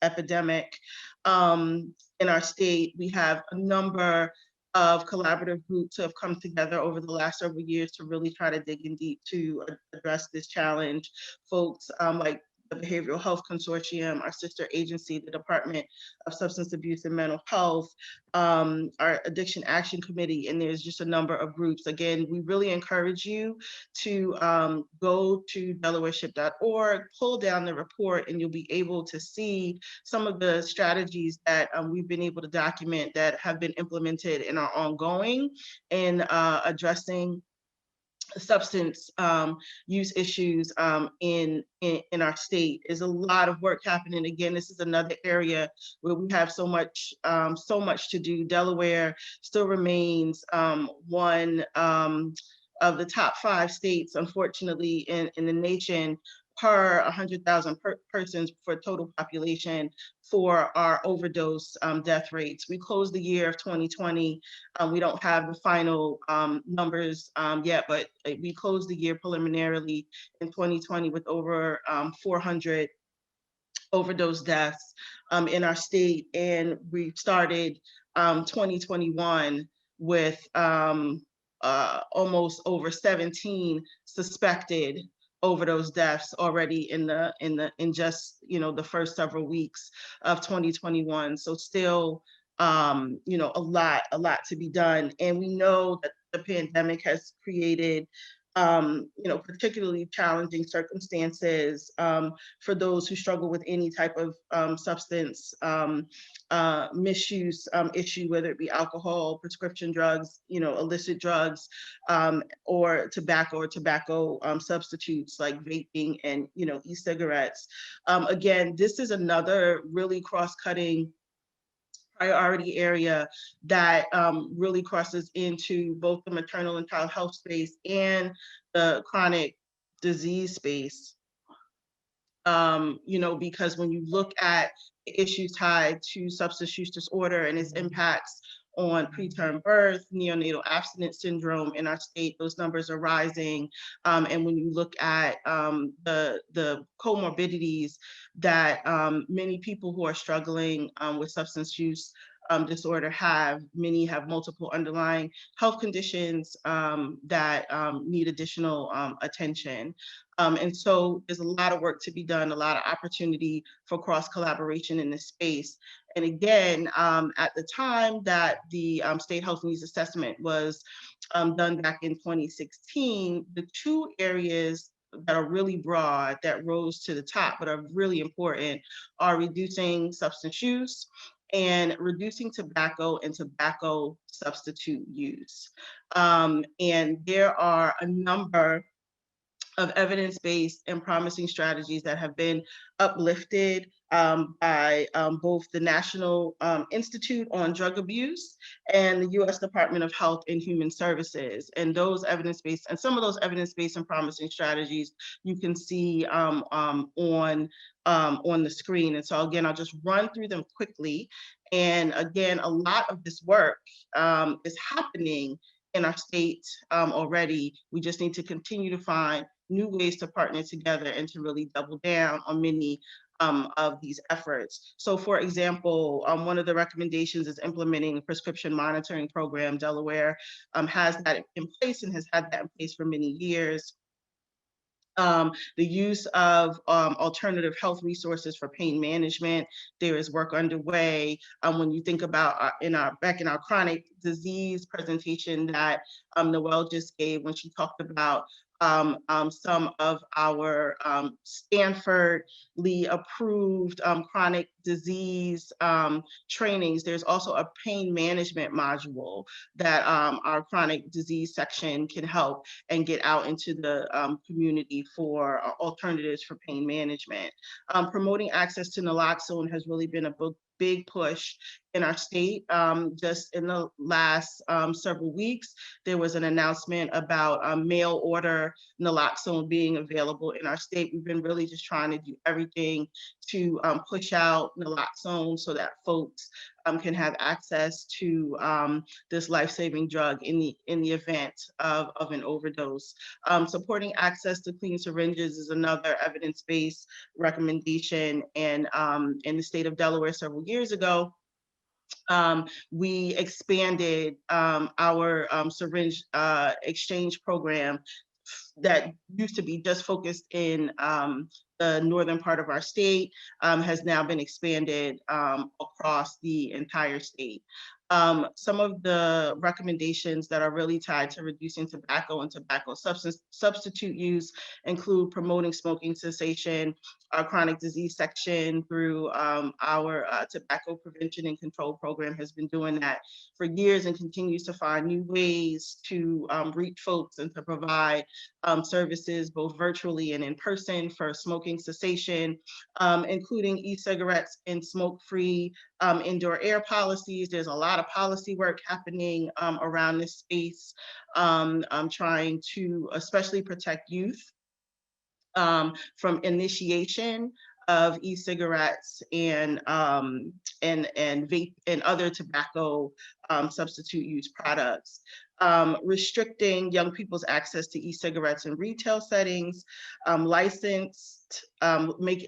epidemic in our state. We have a number of collaborative groups who have come together over the last several years to really try to dig in deep to address this challenge. Folks like the Behavioral Health Consortium, our sister agency, the Department of Substance Abuse and Mental Health, our Addiction Action Committee, and there's just a number of groups. Again, we really encourage you to go to delawareship.org, pull down the report, and you'll be able to see some of the strategies that we've been able to document that have been implemented and are ongoing in addressing substance use issues in our state. Is a lot of work happening. Again, this is another area where we have so much to do. Delaware still remains one of the top 5 states, unfortunately, in the nation per 100,000 persons for total population for our overdose death rates. We closed the year of 2020. We don't have the final numbers yet, but we closed the year preliminarily in 2020 with over 400 overdose deaths in our state. And we started 2021 with almost over 17 suspected overdose deaths already in just the first several weeks of 2021. So still a lot to be done. And we know that the pandemic has created particularly challenging circumstances for those who struggle with any type of substance misuse issue, whether it be alcohol, prescription drugs, illicit drugs, or tobacco substitutes like vaping and e-cigarettes. Again, this is another really cross-cutting priority area that really crosses into both the maternal and child health space and the chronic disease space. You know, because when you look at issues tied to substance use disorder and its impacts on preterm birth, neonatal abstinence syndrome in our state, those numbers are rising. And when you look at the comorbidities that many people who are struggling with substance use disorder have, many have multiple underlying health conditions that need additional attention. And so there's a lot of work to be done, a lot of opportunity for cross collaboration in this space. And again, at the time that the State Health Needs Assessment was done back in 2016, the two areas that are really broad that rose to the top but are really important are reducing substance use and reducing tobacco and tobacco substitute use. And there are a number of evidence-based and promising strategies that have been uplifted by both the National Institute on Drug Abuse and the U.S. Department of Health and Human Services. And those evidence-based, and some of those evidence-based and promising strategies you can see on the screen. And so again, I'll just run through them quickly. And again, a lot of this work is happening in our state already. We just need to continue to find new ways to partner together and to really double down on many of these efforts. So for example, one of the recommendations is implementing a prescription monitoring program. Delaware has that in place and has had that in place for many years. The use of alternative health resources for pain management. There is work underway. When you think about back in our chronic disease presentation that Noelle just gave when she talked about some of our Stanford-ly approved chronic disease trainings. There's also a pain management module that our chronic disease section can help and get out into the community for alternatives for pain management. Promoting access to naloxone has really been a big push in our state. Just in the last several weeks, there was an announcement about mail order naloxone being available in our state. We've been really just trying to do everything to push out naloxone so that folks can have access to this life-saving drug in the event of an overdose. Supporting access to clean syringes is another evidence-based recommendation. And in the state of Delaware several years ago, we expanded our syringe exchange program that used to be just focused in the northern part of our state, has now been expanded across the entire state. Some of the recommendations that are really tied to reducing tobacco and tobacco substitute use include promoting smoking cessation. Our chronic disease section through our tobacco prevention and control program has been doing that for years and continues to find new ways to reach folks and to provide services both virtually and in person for smoking cessation, including e-cigarettes and smoke-free indoor air policies. There's a lot of policy work happening around this space, trying to especially protect youth from initiation of e-cigarettes and vape and other tobacco substitute use products. Restricting young people's access to e-cigarettes in retail settings,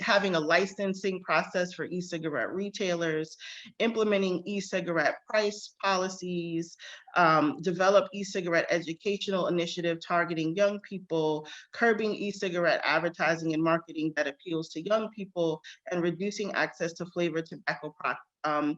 having a licensing process for e-cigarette retailers, implementing e-cigarette price policies, develop e-cigarette educational initiative targeting young people, curbing e-cigarette advertising and marketing that appeals to young people, and reducing access to flavored tobacco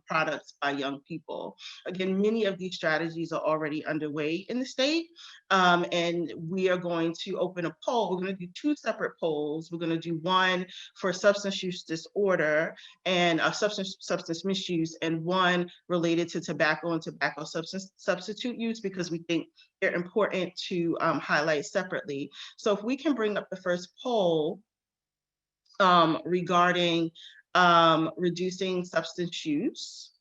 products by young people. Again, many of these strategies are already underway in the state, and we are going to open a poll. We're going to do two separate polls. We're going to do one for substance use disorder and substance misuse, and one related to tobacco and tobacco substitute use, because we think they're important to highlight separately. So if we can bring up the first poll regarding reducing substance use.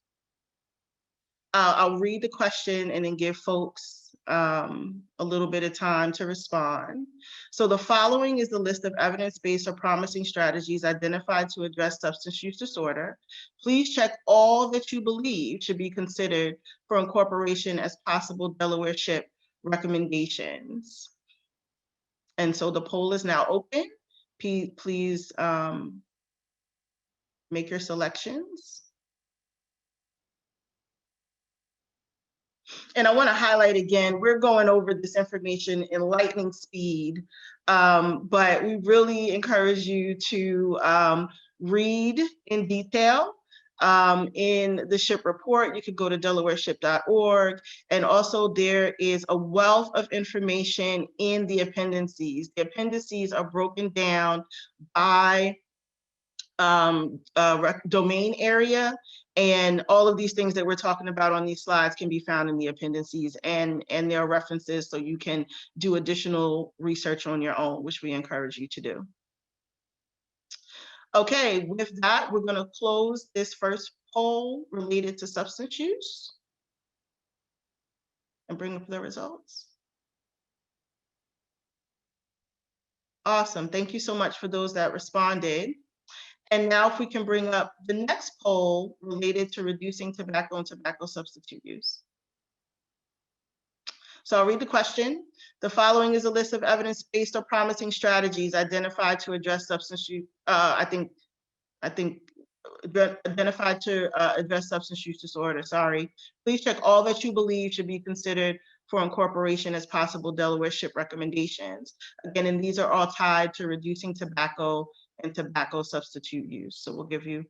I'll read the question and then give folks a little bit of time to respond. So the following is the list of evidence-based or promising strategies identified to address substance use disorder. Please check all that you believe should be considered for incorporation as possible Delaware SHIP recommendations. And so the poll is now open. Please make your selections. And I want to highlight again, we're going over this information in lightning speed, but we really encourage you to read in detail. In the SHIP report, you could go to delawareship.org, and also there is a wealth of information in the appendices. The appendices are broken down by domain area, and all of these things that we're talking about on these slides can be found in the appendices, and there are references so you can do additional research on your own, which we encourage you to do. Okay, with that, we're going to close this first poll related to substance use and bring up the results. Awesome. Thank you so much for those that responded. And now if we can bring up the next poll related to reducing tobacco and tobacco substitute use. So I'll read the question. The following is a list of evidence-based or promising strategies identified to address substance use, identified to address substance use disorder, sorry. Please check all that you believe should be considered for incorporation as possible Delaware SHIP recommendations. Again, and these are all tied to reducing tobacco and tobacco substitute use. So we'll give you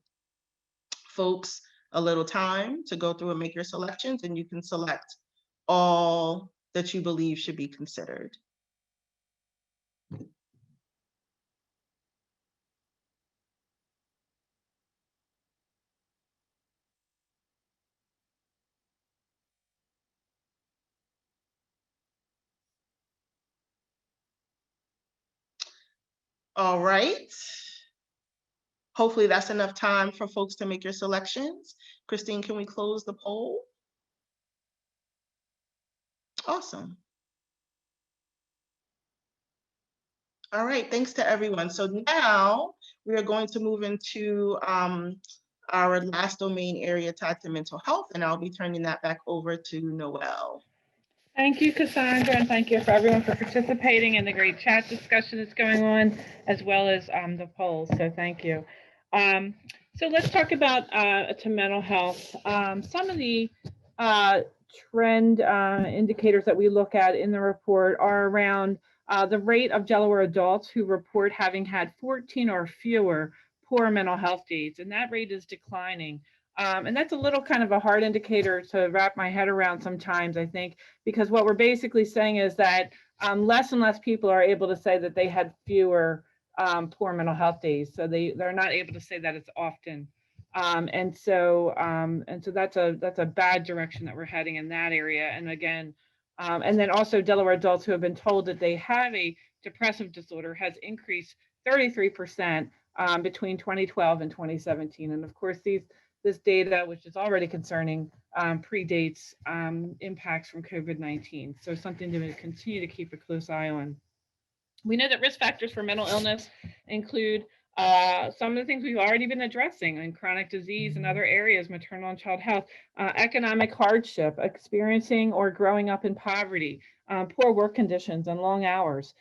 folks a little time to go through and make your selections, and you can select all that you believe should be considered. All right. Hopefully that's enough time for folks to make your selections. Christine, can we close the poll? Awesome. All right, thanks to everyone. So now we are going to move into our last domain area tied to mental health, and I'll be turning that back over to Noelle. Thank you, Cassandra, and thank you for everyone for participating in the great chat discussion that's going on, as well as the polls. So thank you. So let's talk about to mental health. Some of the trend indicators that we look at in the report are around the rate of Delaware adults who report having had 14 or fewer poor mental health days, and that rate is declining. And that's a little kind of a hard indicator to wrap my head around sometimes, I think, because what we're basically saying is that less and less people are able to say that they had fewer poor mental health days. So they're not able to say that it's often. And so that's a bad direction that we're heading in that area. And again, and then also Delaware adults who have been told that they have a depressive disorder has increased 33% between 2012 and 2017. And of course, this data, which is already concerning, predates impacts from COVID-19. So something to continue to keep a close eye on. We know that risk factors for mental illness include some of the things we've already been addressing in chronic disease and other areas, maternal and child health, economic hardship, experiencing or growing up in poverty, poor work conditions and long hours,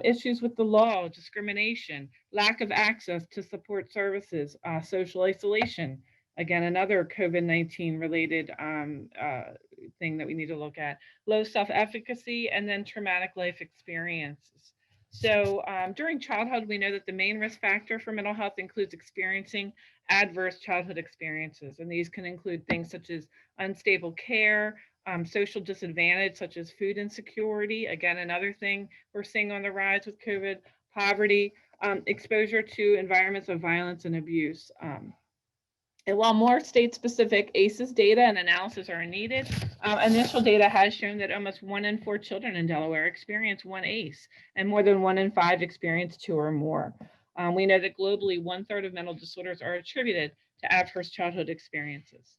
issues with the law, discrimination, lack of access to support services, social isolation. Again, another COVID-19 related thing that we need to look at, low self-efficacy, and then traumatic life experiences. So during childhood, we know that the main risk factor for mental health includes experiencing adverse childhood experiences. And these can include things such as unstable care, social disadvantage, such as food insecurity. Again, another thing we're seeing on the rise with COVID, poverty, exposure to environments of violence and abuse. And while more state-specific ACEs data and analysis are needed, initial data has shown that almost 1 in 4 children in Delaware experience one ACE, and more than 1 in 5 experience 2 or more. We know that globally, 1/3 of mental disorders are attributed to adverse childhood experiences.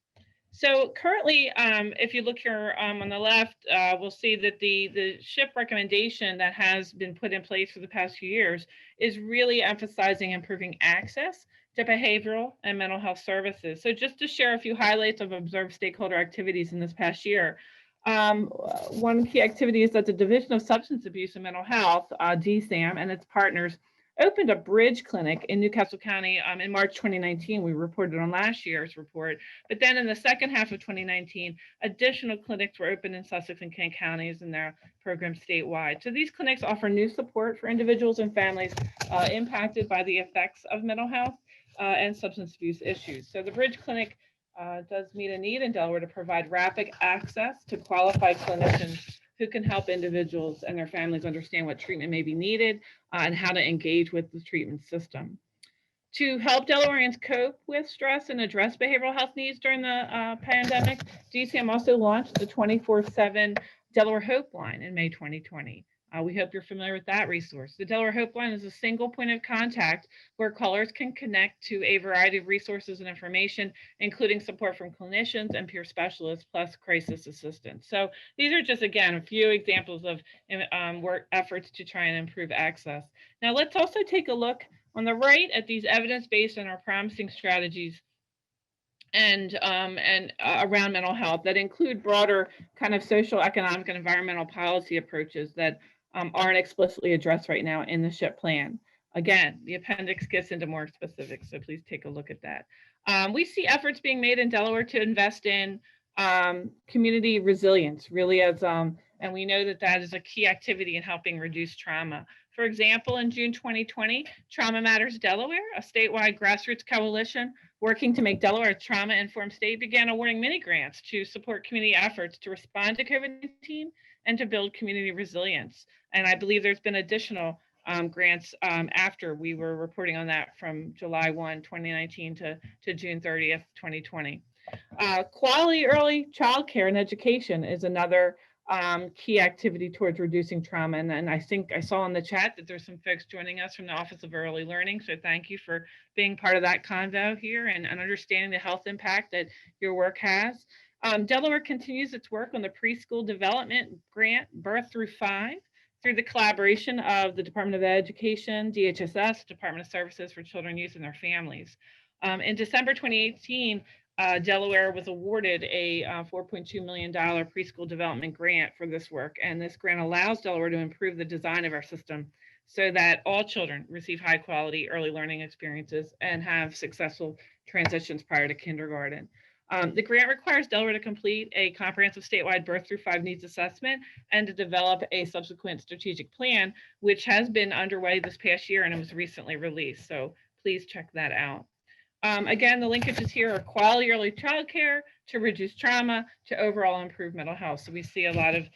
So currently, if you look here on the left, we'll see that the SHIP recommendation that has been put in place for the past few years is really emphasizing improving access to behavioral and mental health services. So just to share a few highlights of observed stakeholder activities in this past year, one key activity is that the Division of Substance Abuse and Mental Health, DSAM, and its partners opened a bridge clinic in Newcastle County in March 2019. We reported on last year's report, but then in the second half of 2019, additional clinics were opened in Sussex and Kent counties and their program statewide. So these clinics offer new support for individuals and families impacted by the effects of mental health and substance abuse issues. So the Bridge Clinic does meet a need in Delaware to provide rapid access to qualified clinicians who can help individuals and their families understand what treatment may be needed and how to engage with the treatment system. To help Delawareans cope with stress and address behavioral health needs during the pandemic, DCM also launched the 24/7 Delaware Hope Line in May 2020. We hope you're familiar with that resource. The Delaware Hope Line is a single point of contact where callers can connect to a variety of resources and information, including support from clinicians and peer specialists, plus crisis assistance. So these are just, again, a few examples of work efforts to try and improve access. Now let's also take a look on the right at these evidence-based and our promising strategies and around mental health that include broader kind of social, economic, and environmental policy approaches that aren't explicitly addressed right now in the SHIP plan. Again, the appendix gets into more specifics, so please take a look at that. We see efforts being made in Delaware to invest in community resilience, really, as and we know that that is a key activity in helping reduce trauma. For example, in June 2020, Trauma Matters Delaware, a statewide grassroots coalition working to make Delaware a trauma-informed state, began awarding mini grants to support community efforts to respond to COVID-19 and to build community resilience. And I believe there's been additional grants after we were reporting on that from July 1, 2019 to June 30th, 2020. Quality early childcare and education is another key activity towards reducing trauma. And I think I saw in the chat that there's some folks joining us from the Office of Early Learning. So thank you for being part of that convo here and understanding the health impact that your work has. Delaware continues its work on the preschool development grant, Birth Through 5, through the collaboration of the Department of Education, DHSS, Department of Services for Children, Youth, and their Families. In December 2018, Delaware was awarded a $4.2 million preschool development grant for this work. And this grant allows Delaware to improve the design of our system so that all children receive high quality early learning experiences and have successful transitions prior to kindergarten. The grant requires Delaware to complete a comprehensive statewide Birth Through 5 needs assessment and to develop a subsequent strategic plan, which has been underway this past year and it was recently released. So please check that out. Again, the linkages here are quality early childcare to reduce trauma to overall improve mental health. So we see a lot of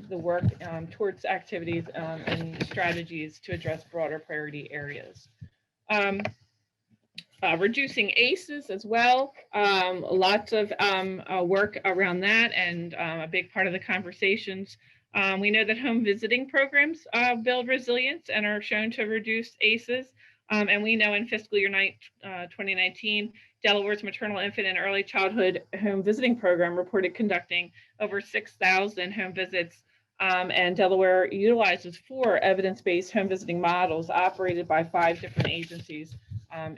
the work towards activities and strategies to address broader priority areas. Reducing ACEs as well, lots of work around that and a big part of the conversations. We know that home visiting programs build resilience and are shown to reduce ACEs. And we know in fiscal year 2019, Delaware's maternal, infant, and early childhood home visiting program reported conducting over 6,000 home visits. And Delaware utilizes 4 evidence-based home visiting models operated by 5 different agencies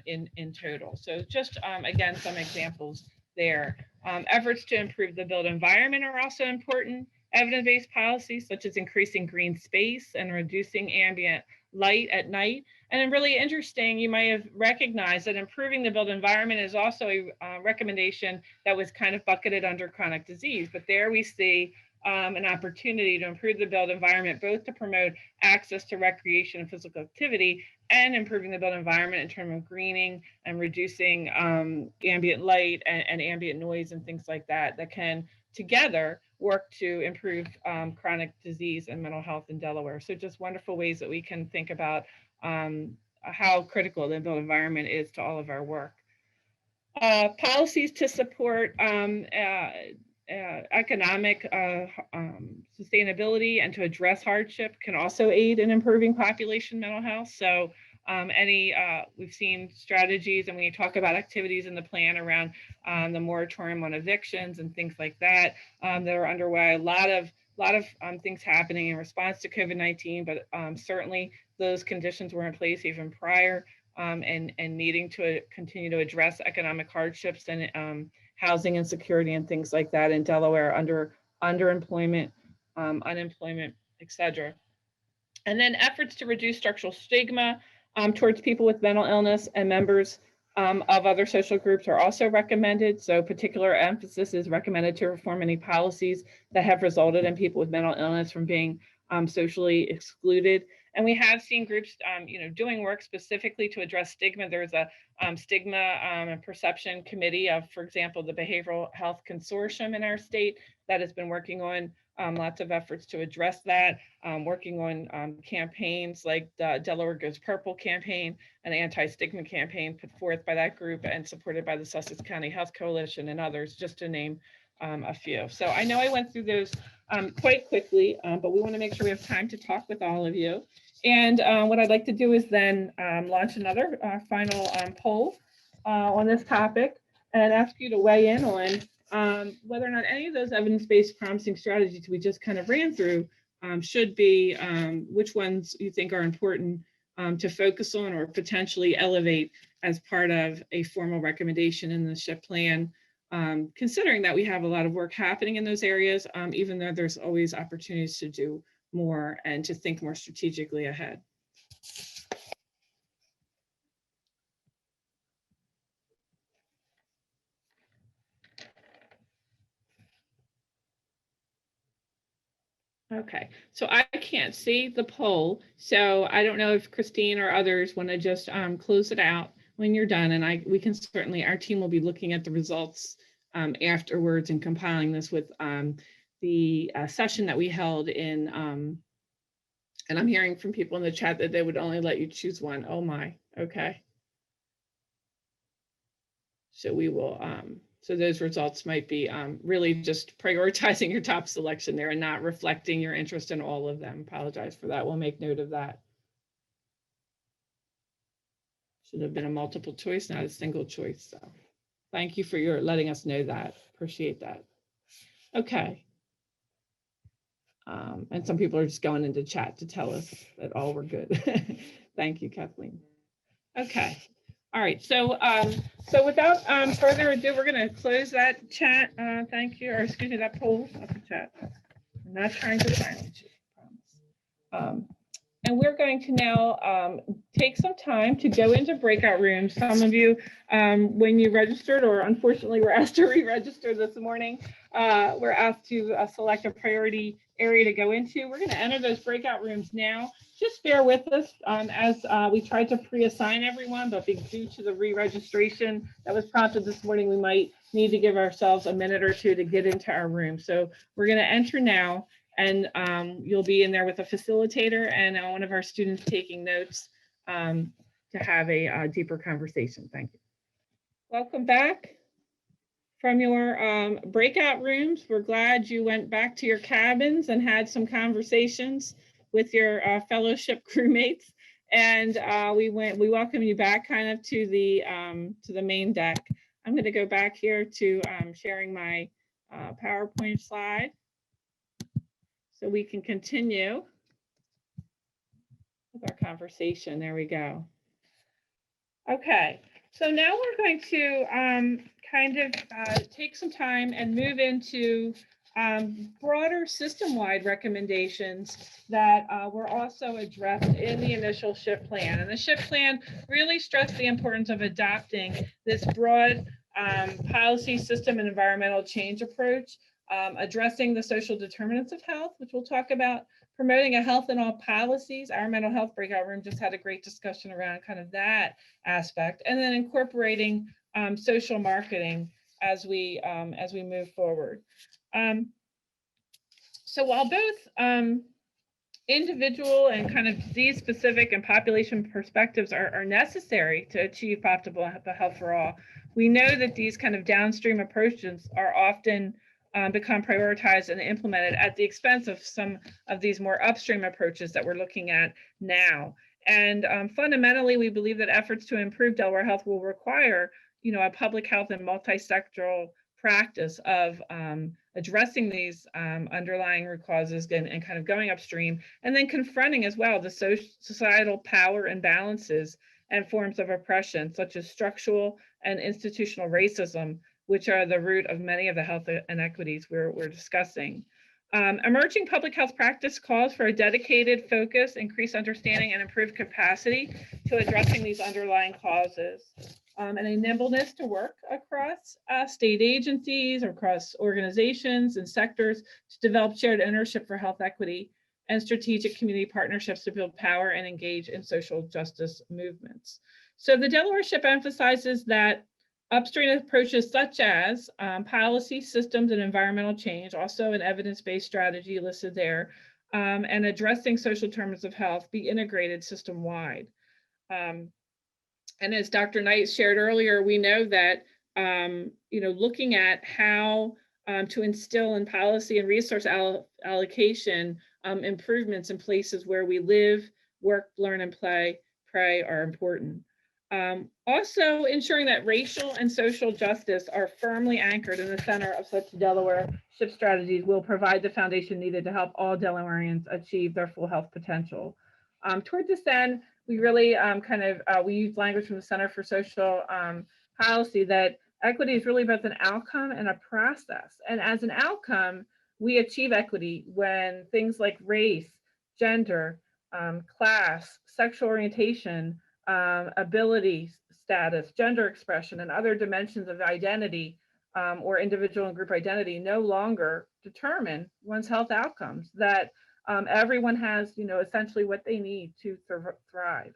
in total. So just, again, some examples there. Efforts to improve the built environment are also important. Evidence-based policies such as increasing green space and reducing ambient light at night. And then really interesting, you might have recognized that improving the built environment is also a recommendation that was kind of bucketed under chronic disease. But there we see an opportunity to improve the built environment, both to promote access to recreation and physical activity and improving the built environment in terms of greening and reducing ambient light and ambient noise and things like that, that can together work to improve chronic disease and mental health in Delaware. So just wonderful ways that we can think about how critical the built environment is to all of our work. Policies to support economic sustainability and to address hardship can also aid in improving population mental health. So We've seen strategies, and when you talk about activities in the plan around the moratorium on evictions and things like that that are underway. A lot of things happening in response to COVID-19, but certainly those conditions were in place even prior, and needing to continue to address economic hardships and housing insecurity and things like that in Delaware, underemployment, unemployment, etc. And then efforts to reduce structural stigma towards people with mental illness and members of other social groups are also recommended. So particular emphasis is recommended to reform any policies that have resulted in people with mental illness from being socially excluded. And we have seen groups doing work specifically to address stigma. There's a stigma and perception committee of, for example, the Behavioral Health Consortium in our state that has been working on lots of efforts to address that, working on campaigns like the Delaware Goes Purple campaign, an anti-stigma campaign put forth by that group and supported by the Sussex County Health Coalition and others, just to name a few. So I know I went through those quite quickly, but we want to make sure we have time to talk with all of you. And what I'd like to do is then launch another final poll on this topic and ask you to weigh in on whether or not any of those evidence-based promising strategies we just kind of ran through should be, which ones you think are important to focus on or potentially elevate as part of a formal recommendation in the SHIP plan, considering that we have a lot of work happening in those areas, even though there's always opportunities to do more and to think more strategically ahead. Okay, so I can't see the poll, so I don't know if Christine or others want to just close it out when you're done, and we can certainly, our team will be looking at the results afterwards and compiling this with the session that we held in, and I'm hearing from people in the chat that they would only let you choose one. Oh my, okay. So we will, so those results might be really just prioritizing your top selection there and not reflecting your interest in all of them. Apologize for that. We'll make note of that. Should have been a multiple choice, not a single choice. So thank you for your letting us know that. Appreciate that. Okay. And some people are just going into chat to tell us that all were good. Thank you, Kathleen. Okay. All right, so so without further ado, we're going to close that chat. Thank you, or excuse me, that poll, not the chat. I'm not trying to silence you, I promise. And we're going to now take some time to go into breakout rooms. Some of you, when you registered, or unfortunately were asked to re-register this morning, we're asked to select a priority area to go into. We're going to enter those breakout rooms now. Just bear with us as we tried to pre-assign everyone, but due to the re-registration that was prompted this morning, we might need to give ourselves a minute or two to get into our room. So we're going to enter now, and you'll be in there with a facilitator and one of our students taking notes to have a deeper conversation. Thank you. Welcome back from your breakout rooms. We're glad you went back to your cabins and had some conversations with your fellowship crewmates, and we welcome you back kind of to the main deck. I'm going to go back here to sharing my PowerPoint slide so we can continue with our conversation. There we go. Okay, so now we're going to kind of take some time and move into broader system-wide recommendations that were also addressed in the initial SHIP plan. And the SHIP plan really stressed the importance of adopting this broad policy, system, and environmental change approach, addressing the social determinants of health, which we'll talk about, promoting a health in all policies. Our mental health breakout room just had a great discussion around kind of that aspect, and then incorporating social marketing as we move forward. So while both individual and kind of disease specific and population perspectives are necessary to achieve optimal health for all, we know that these kind of downstream approaches are often become prioritized and implemented at the expense of some of these more upstream approaches that we're looking at now. And fundamentally, we believe that efforts to improve Delaware health will require, a public health and multi-sectoral practice of addressing these underlying root causes and kind of going upstream, and then confronting as well the societal power imbalances and forms of oppression, such as structural and institutional racism, which are the root of many of the health inequities we're discussing. Emerging public health practice calls for a dedicated focus, increased understanding, and improved capacity to addressing these underlying causes, and a nimbleness to work across state agencies, or across organizations and sectors to develop shared ownership for health equity and strategic community partnerships to build power and engage in social justice movements. So the Delaware SHIP emphasizes that upstream approaches such as policy, systems, and environmental change, also an evidence-based strategy listed there, and addressing social determinants of health be integrated system-wide. And as Dr. Knight shared earlier, we know that looking at how to instill in policy and resource allocation improvements in places where we live, work, learn, and pray are important. Also ensuring that racial and social justice are firmly anchored in the center of such Delaware SHIP strategies will provide the foundation needed to help all Delawareans achieve their full health potential. Toward this end, we really we use language from the Center for Social Policy that equity is really both an outcome and a process. And as an outcome, we achieve equity when things like race, gender, class, sexual orientation, ability status, gender expression, and other dimensions of identity or individual and group identity no longer determine one's health outcomes, that everyone has, essentially what they need to thrive.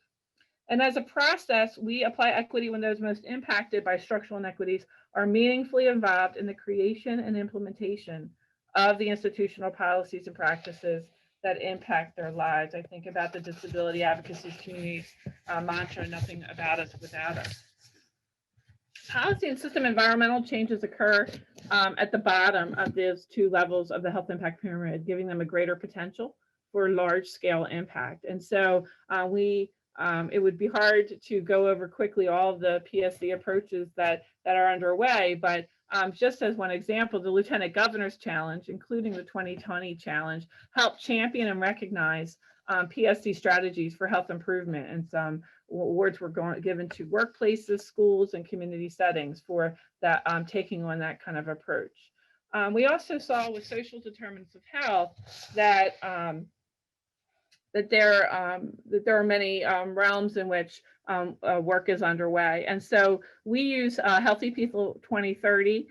And as a process, we apply equity when those most impacted by structural inequities are meaningfully involved in the creation and implementation of the institutional policies and practices that impact their lives. I think about the disability advocacy community's mantra, nothing about us without us. Policy and system environmental changes occur at the bottom of those two levels of the health impact pyramid, giving them a greater potential for large scale impact. And so it would be hard to go over quickly all of the PSD approaches that are underway, but just as one example, the Lieutenant Governor's Challenge, including the 2020 Challenge, helped champion and recognize PSD strategies for health improvement, and some awards were given to workplaces, schools, and community settings for that taking on that kind of approach. We also saw with social determinants of health that there are many realms in which work is underway. And so we use Healthy People 2030,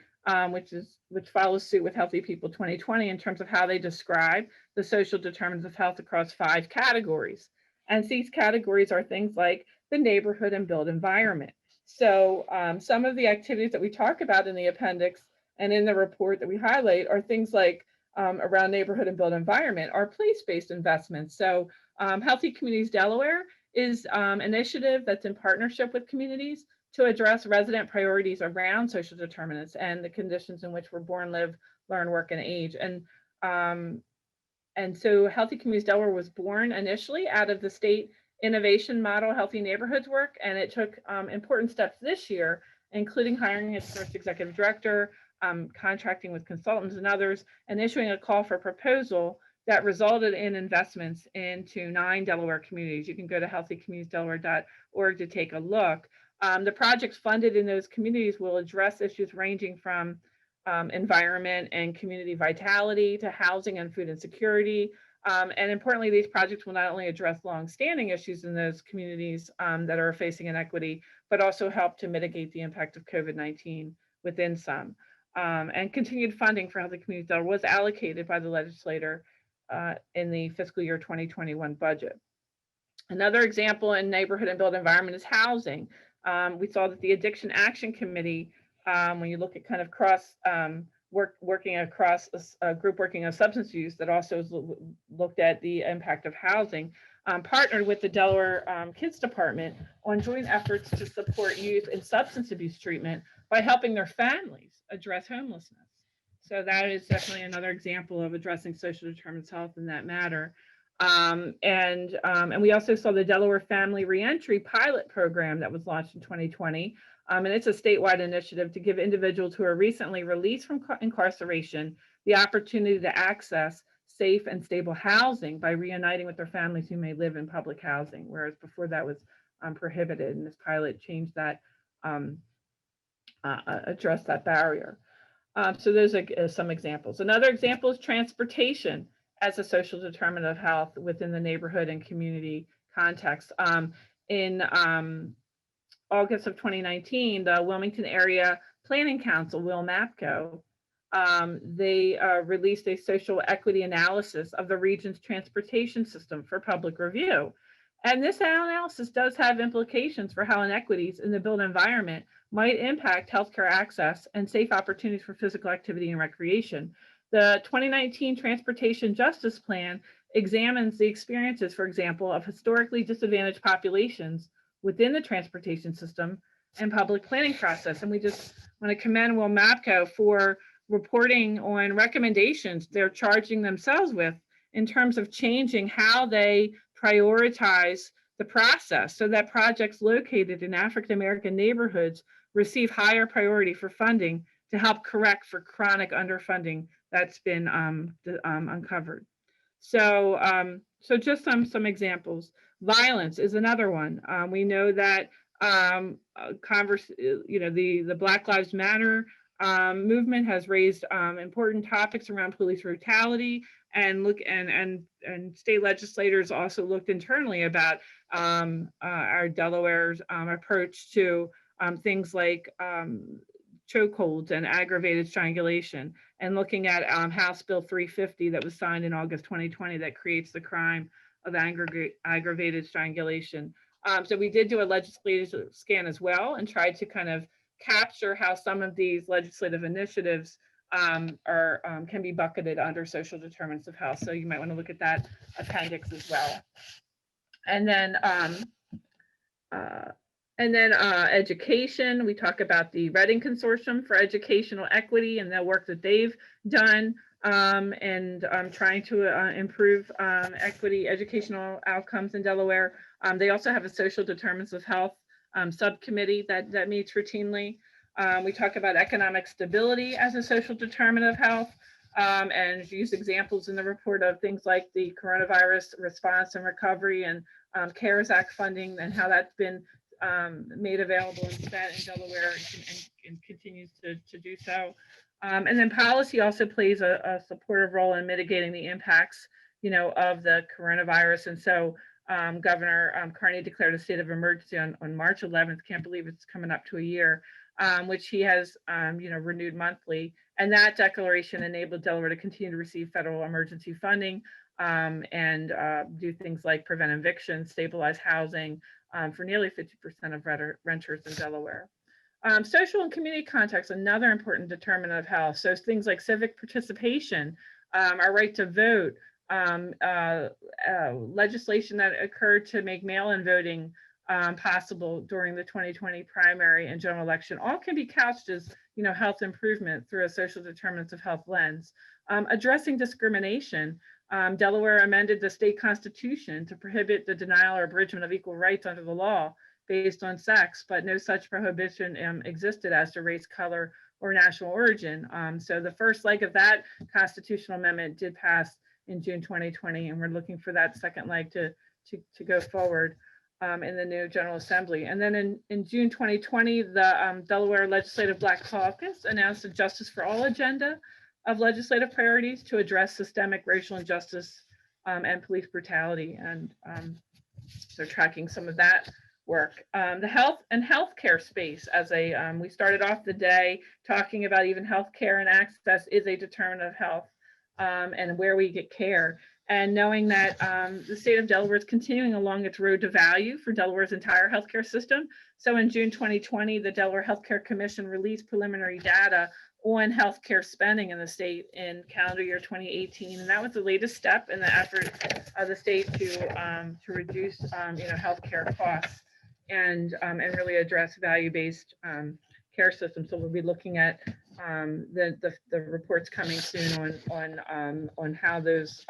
which follows suit with Healthy People 2020 in terms of how they describe the social determinants of health across 5 categories. And these categories are things like the neighborhood and built environment. So some of the activities that we talk about in the appendix and in the report that we highlight are things like around neighborhood and built environment are place-based investments. So Healthy Communities Delaware is an initiative that's in partnership with communities to address resident priorities around social determinants and the conditions in which we're born, live, learn, work, and age. And so Healthy Communities Delaware was born initially out of the state innovation model Healthy Neighborhoods work, and it took important steps this year, including hiring its first executive director, contracting with consultants and others, and issuing a call for proposal that resulted in investments into 9 Delaware communities. You can go to healthycommunitiesdelaware.org to take a look. The projects funded in those communities will address issues ranging from environment and community vitality to housing and food insecurity. And importantly, these projects will not only address longstanding issues in those communities that are facing inequity, but also help to mitigate the impact of COVID-19 within some. And continued funding for Healthy Communities Delaware was allocated by the legislator in the fiscal year 2021 budget. Another example in neighborhood and built environment is housing. We saw that the Addiction Action Committee, when you look at kind of working across a group working on substance use that also looked at the impact of housing, partnered with the Delaware Kids Department on joint efforts to support youth in substance abuse treatment by helping their families address homelessness. So that is definitely another example of addressing social determinants of health in that matter. And we also saw the Delaware Family Reentry Pilot Program that was launched in 2020. And it's a statewide initiative to give individuals who are recently released from incarceration the opportunity to access safe and stable housing by reuniting with their families who may live in public housing, whereas before that was prohibited. And this pilot changed that, addressed that barrier. So those are some examples. Another example is transportation as a social determinant of health within the neighborhood and community context. In August of 2019, the Wilmington Area Planning Council, WILMAPCO, they released a social equity analysis of the region's transportation system for public review. And this analysis does have implications for how inequities in the built environment might impact healthcare access and safe opportunities for physical activity and recreation. The 2019 Transportation Justice Plan examines the experiences, for example, of historically disadvantaged populations within the transportation system and public planning process. And we just want to commend WILMAPCO for reporting on recommendations they're charging themselves with in terms of changing how they prioritize the process so that projects located in African American neighborhoods receive higher priority for funding to help correct for chronic underfunding that's been uncovered. So just some examples. Violence is another one. We know that the Black Lives Matter movement has raised important topics around police brutality, and state legislators also looked internally about our Delaware's approach to things like chokeholds and aggravated strangulation, and looking at House Bill 350 that was signed in August 2020 that creates the crime of aggravated strangulation. So we did do a legislative scan as well and tried to kind of capture how some of these legislative initiatives can be bucketed under social determinants of health. So you might want to look at that appendix as well. And then education, we talk about the Reading Consortium for Educational Equity and the work that they've done and trying to improve equity educational outcomes in Delaware. They also have a social determinants of health subcommittee that meets routinely. We talk about economic stability as a social determinant of health, and use examples in the report of things like the coronavirus response and recovery and CARES Act funding and how that's been made available and spent in Delaware and continues to do so. And then policy also plays a supportive role in mitigating the impacts, of the coronavirus. And so Governor Carney declared a state of emergency on March 11th. Can't believe it's coming up to a year, which he has, renewed monthly. And that declaration enabled Delaware to continue to receive federal emergency funding and do things like prevent eviction, stabilize housing for nearly 50% of renters in Delaware. Social and community context, another important determinant of health. So things like civic participation, our right to vote, legislation that occurred to make mail-in voting possible during the 2020 primary and general election, all can be couched as health improvement through a social determinants of health lens. Addressing discrimination, Delaware amended the state constitution to prohibit the denial or abridgment of equal rights under the law based on sex, but no such prohibition existed as to race, color, or national origin. So the first leg of that constitutional amendment did pass in June 2020, and we're looking for that second leg to go forward in the new General Assembly. And then in June 2020, the Delaware Legislative Black Caucus announced a Justice for All agenda of legislative priorities to address systemic racial injustice and police brutality. And so tracking some of that work. The health and healthcare space as we started off the day talking about even healthcare and access is a determinant of health and where we get care. And knowing that the state of Delaware is continuing along its road to value for Delaware's entire healthcare system. So in June 2020, the Delaware Healthcare Commission released preliminary data on healthcare spending in the state in calendar year 2018, and that was the latest step in the effort of the state to reduce healthcare costs and really address value-based care systems. So we'll be looking at the reports coming soon on how those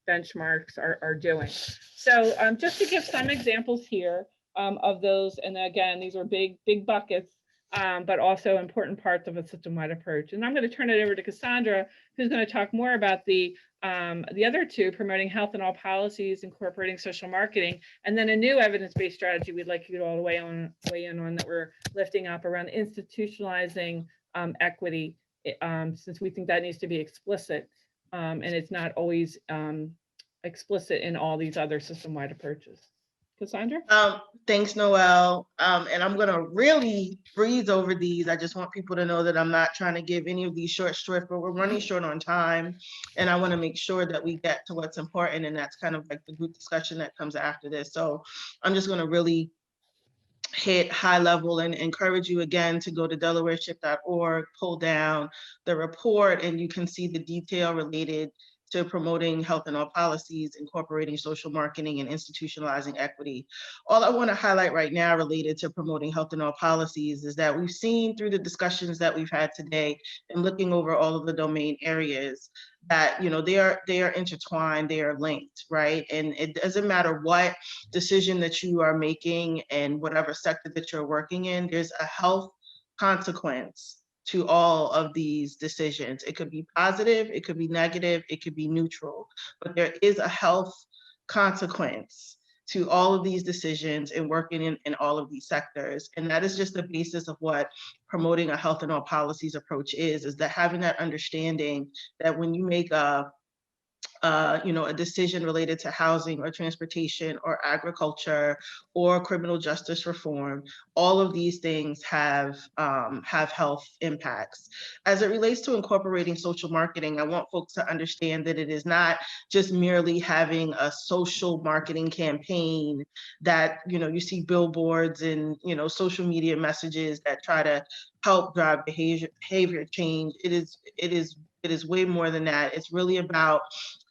benchmarks are doing. So just to give some examples here of those, and again, these are big buckets, but also important parts of a system-wide approach. And I'm going to turn it over to Cassandra, who's going to talk more about the other two, promoting health in all policies, incorporating social marketing, and then a new evidence-based strategy we'd like you to all weigh in on that we're lifting up around institutionalizing equity, since we think that needs to be explicit, and it's not always explicit in all these other system-wide approaches. Cassandra? Thanks, Noelle. And I'm gonna really breeze over these. I just want people to know that I'm not trying to give any of these short shrift, but we're running short on time. And I wanna make sure that we get to what's important, and that's kind of like the group discussion that comes after this. So I'm just gonna really hit high level and encourage you again to go to delawareship.org, pull down the report, and you can see the detail related to promoting health in all policies, incorporating social marketing, and institutionalizing equity. All I want to highlight right now related to promoting health in all policies is that we've seen through the discussions that we've had today and looking over all of the domain areas that, you know, they are intertwined, they are linked, right? And it doesn't matter what decision that you are making and whatever sector that you're working in, there's a health consequence to all of these decisions. It could be positive, it could be negative, it could be neutral, but there is a health consequence to all of these decisions and working in all of these sectors. And that is just the basis of what promoting a health in all policies approach is that having that understanding that when you make a decision related to housing or transportation or agriculture or criminal justice reform, all of these things have health impacts. As it relates to incorporating social marketing, I want folks to understand that it is not just merely having a social marketing campaign that, you know, you see billboards and, you know, social media messages that try to help drive behavior change. It is way more than that. It's really about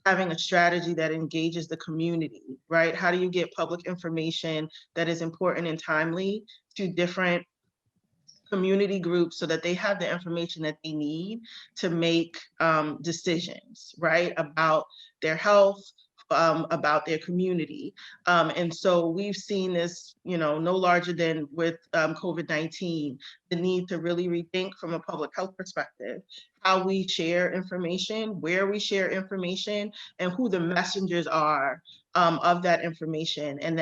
having a strategy that engages the community, right? How do you get public information that is important and timely to different community groups so that they have the information that they need to make decisions, right? About their health, about their community. And so we've seen this, you know, no larger than with COVID-19, the need to really rethink from a public health perspective, how we share information, where we share information, and who the messengers are of that information, and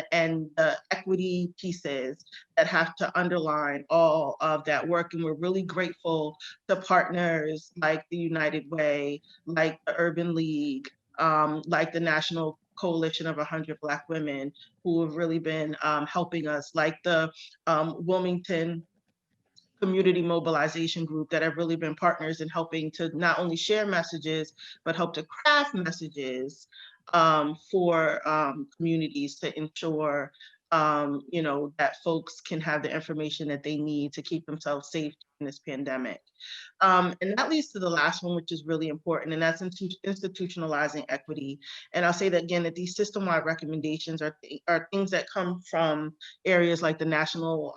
the equity pieces that have to underline all of that work. And we're really grateful to partners like the United Way, like the Urban League, like the National Coalition of 100 Black Women, who have really been helping us, like the Wilmington Community Mobilization Group, that have really been partners in helping to not only share messages, but help to craft messages for communities to ensure that folks can have the information that they need to keep themselves safe in this pandemic. And that leads to the last one, which is really important, and that's institutionalizing equity. And I'll say that again, that these system-wide recommendations are things that come from areas like the National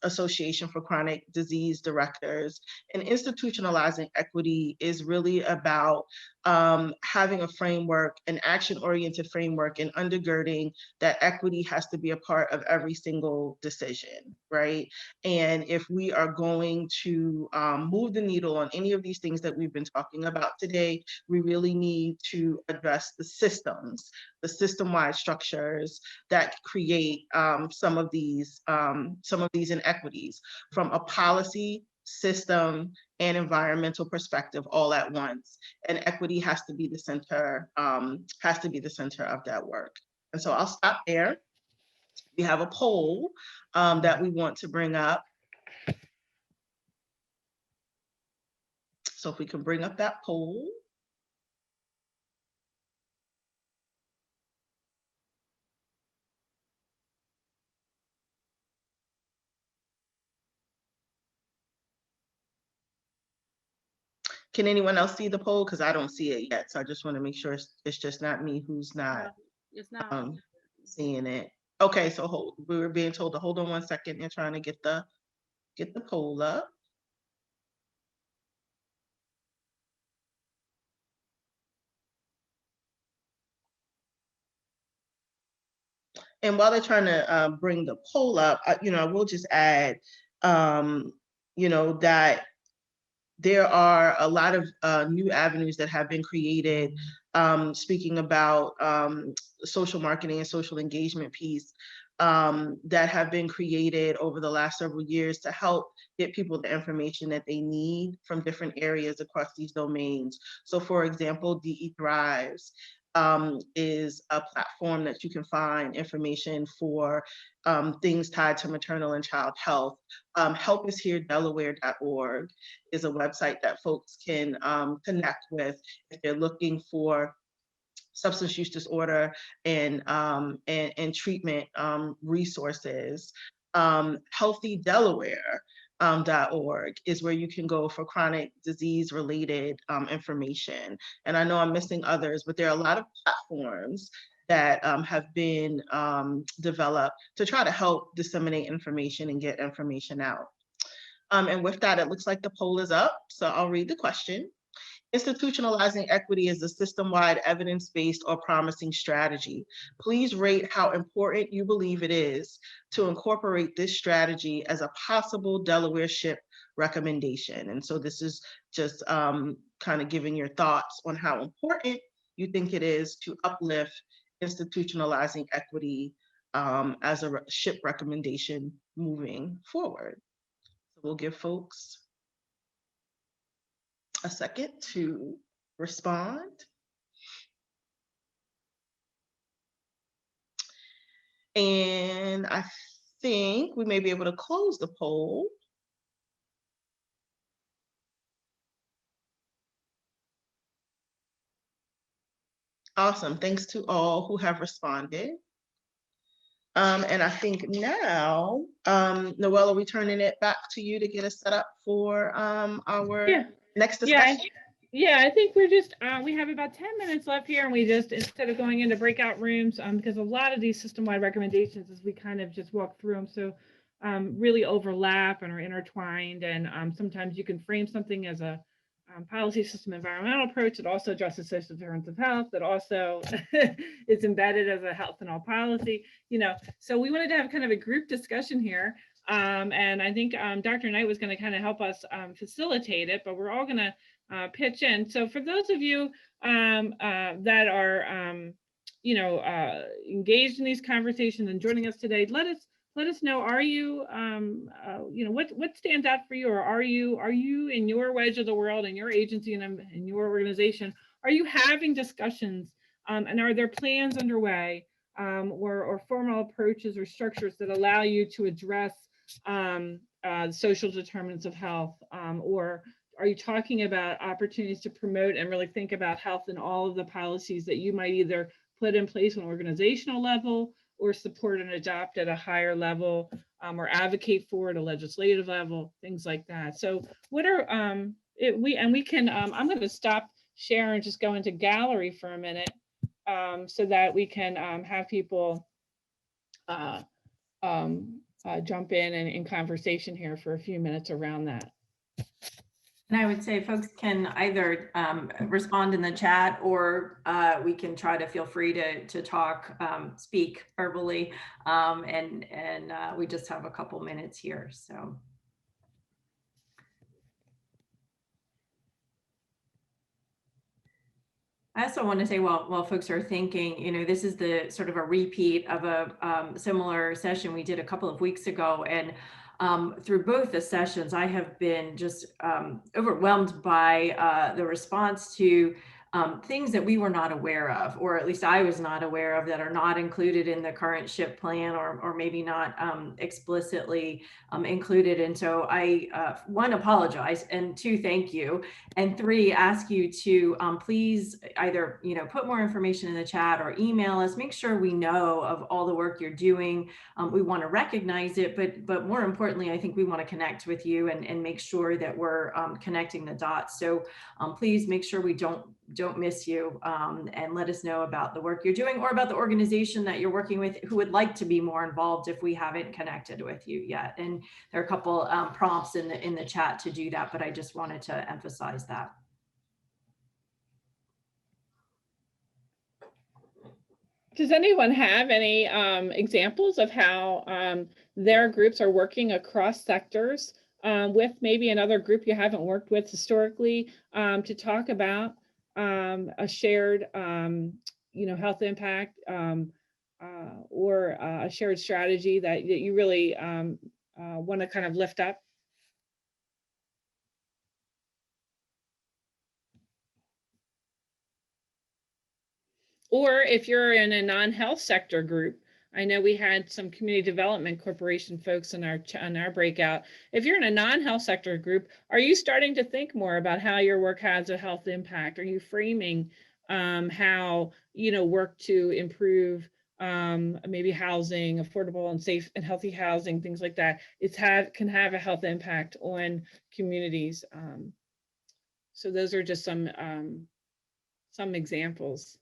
Association for Chronic Disease Directors. And institutionalizing equity is really about having a framework, an action-oriented framework, and undergirding that equity has to be a part of every single decision, right? And if we are going to move the needle on any of these things that we've been talking about today, we really need to address the systems, the system-wide structures that create some of these inequities from a policy, system, and environmental perspective all at once. And equity has to be the center of that work. And so I'll stop there. We have a poll that we want to bring up. So if we can bring up that poll. Can anyone else see the poll? Because I don't see it yet. So I just want to make sure it's just not me who's not seeing it. Okay, so we were being told to hold on 1 second and trying to get the poll up. And while they're trying to bring the poll up, I will just add, that there are a lot of new avenues that have been created, speaking about social marketing and social engagement piece, that have been created over the last several years to help get people the information that they need from different areas across these domains. So for example, DE Thrives is a platform that you can find information for things tied to maternal and child health. HelpUsHereDelaware.org is a website that folks can connect with if they're looking for substance use disorder and treatment resources. HealthyDelaware.org is where you can go for chronic disease related information. And I know I'm missing others, but there are a lot of platforms that have been developed to try to help disseminate information and get information out. And with that, it looks like the poll is up. So I'll read the question. Institutionalizing equity is a system-wide evidence-based or promising strategy. Please rate how important you believe it is to incorporate this strategy as a possible Delaware SHIP recommendation. And so this is just kind of giving your thoughts on how important you think it is to uplift institutionalizing equity as a SHIP recommendation moving forward. So we'll give folks a second to respond. And I think we may be able to close the poll. Awesome. Thanks to all who have responded. And I think now, Noelle, are we turning it back to you to get us set up for our next discussion? Yeah, I think we're just, we have about 10 minutes left here, and we just, instead of going into breakout rooms, because a lot of these system-wide recommendations, as we kind of just walk through them, so really overlap and are intertwined, and sometimes you can frame something as a policy system environmental approach that also addresses social determinants of health, that also is embedded as a health and all policy, so we wanted to have kind of a group discussion here. And I think Dr. Knight was going to kind of help us facilitate it, but we're all going to pitch in. So for those of you that are, engaged in these conversations and joining us today, let us know, are you, what stands out for you, or are you in your wedge of the world, in your agency and in your organization, are you having discussions, and are there plans underway, or formal approaches or structures that allow you to address social determinants of health, or are you talking about opportunities to promote and really think about health in all of the policies that you might either put in place on an organizational level or support and adopt at a higher level, or advocate for at a legislative level, things like that. So what are, I'm going to stop share and just go into gallery for a minute, so that we can have people jump in conversation here for a few minutes around that. And I would say folks can either respond in the chat, or we can try to feel free to talk, speak verbally, and we just have a couple minutes here. So. I also want to say, while folks are thinking, this is the sort of a repeat of a similar session we did a couple of weeks ago, and through both the sessions, I have been just overwhelmed by the response to things that we were not aware of, or at least I was not aware of, that are not included in the current SHIP plan, or maybe not explicitly included. And so I, one, apologize, and two, thank you, and three, ask you to please either put more information in the chat or email us. Make sure we know of all the work you're doing. We want to recognize it, but more importantly, I think we want to connect with you and make sure that we're connecting the dots. So please make sure we don't miss you, and let us know about the work you're doing, or about the organization that you're working with who would like to be more involved if we haven't connected with you yet. And there are a couple prompts in the chat to do that, but I just wanted to emphasize that. Does anyone have any examples of how their groups are working across sectors with maybe another group you haven't worked with historically to talk about a shared, health impact or a shared strategy that you really want to kind of lift up? Or if you're in a non-health sector group, I know we had some community development corporation folks in our breakout. If you're in a non-health sector group, are you starting to think more about how your work has a health impact? Are you framing how work to improve maybe housing, affordable and safe and healthy housing, things like that? Can have a health impact on communities. So those are just some examples.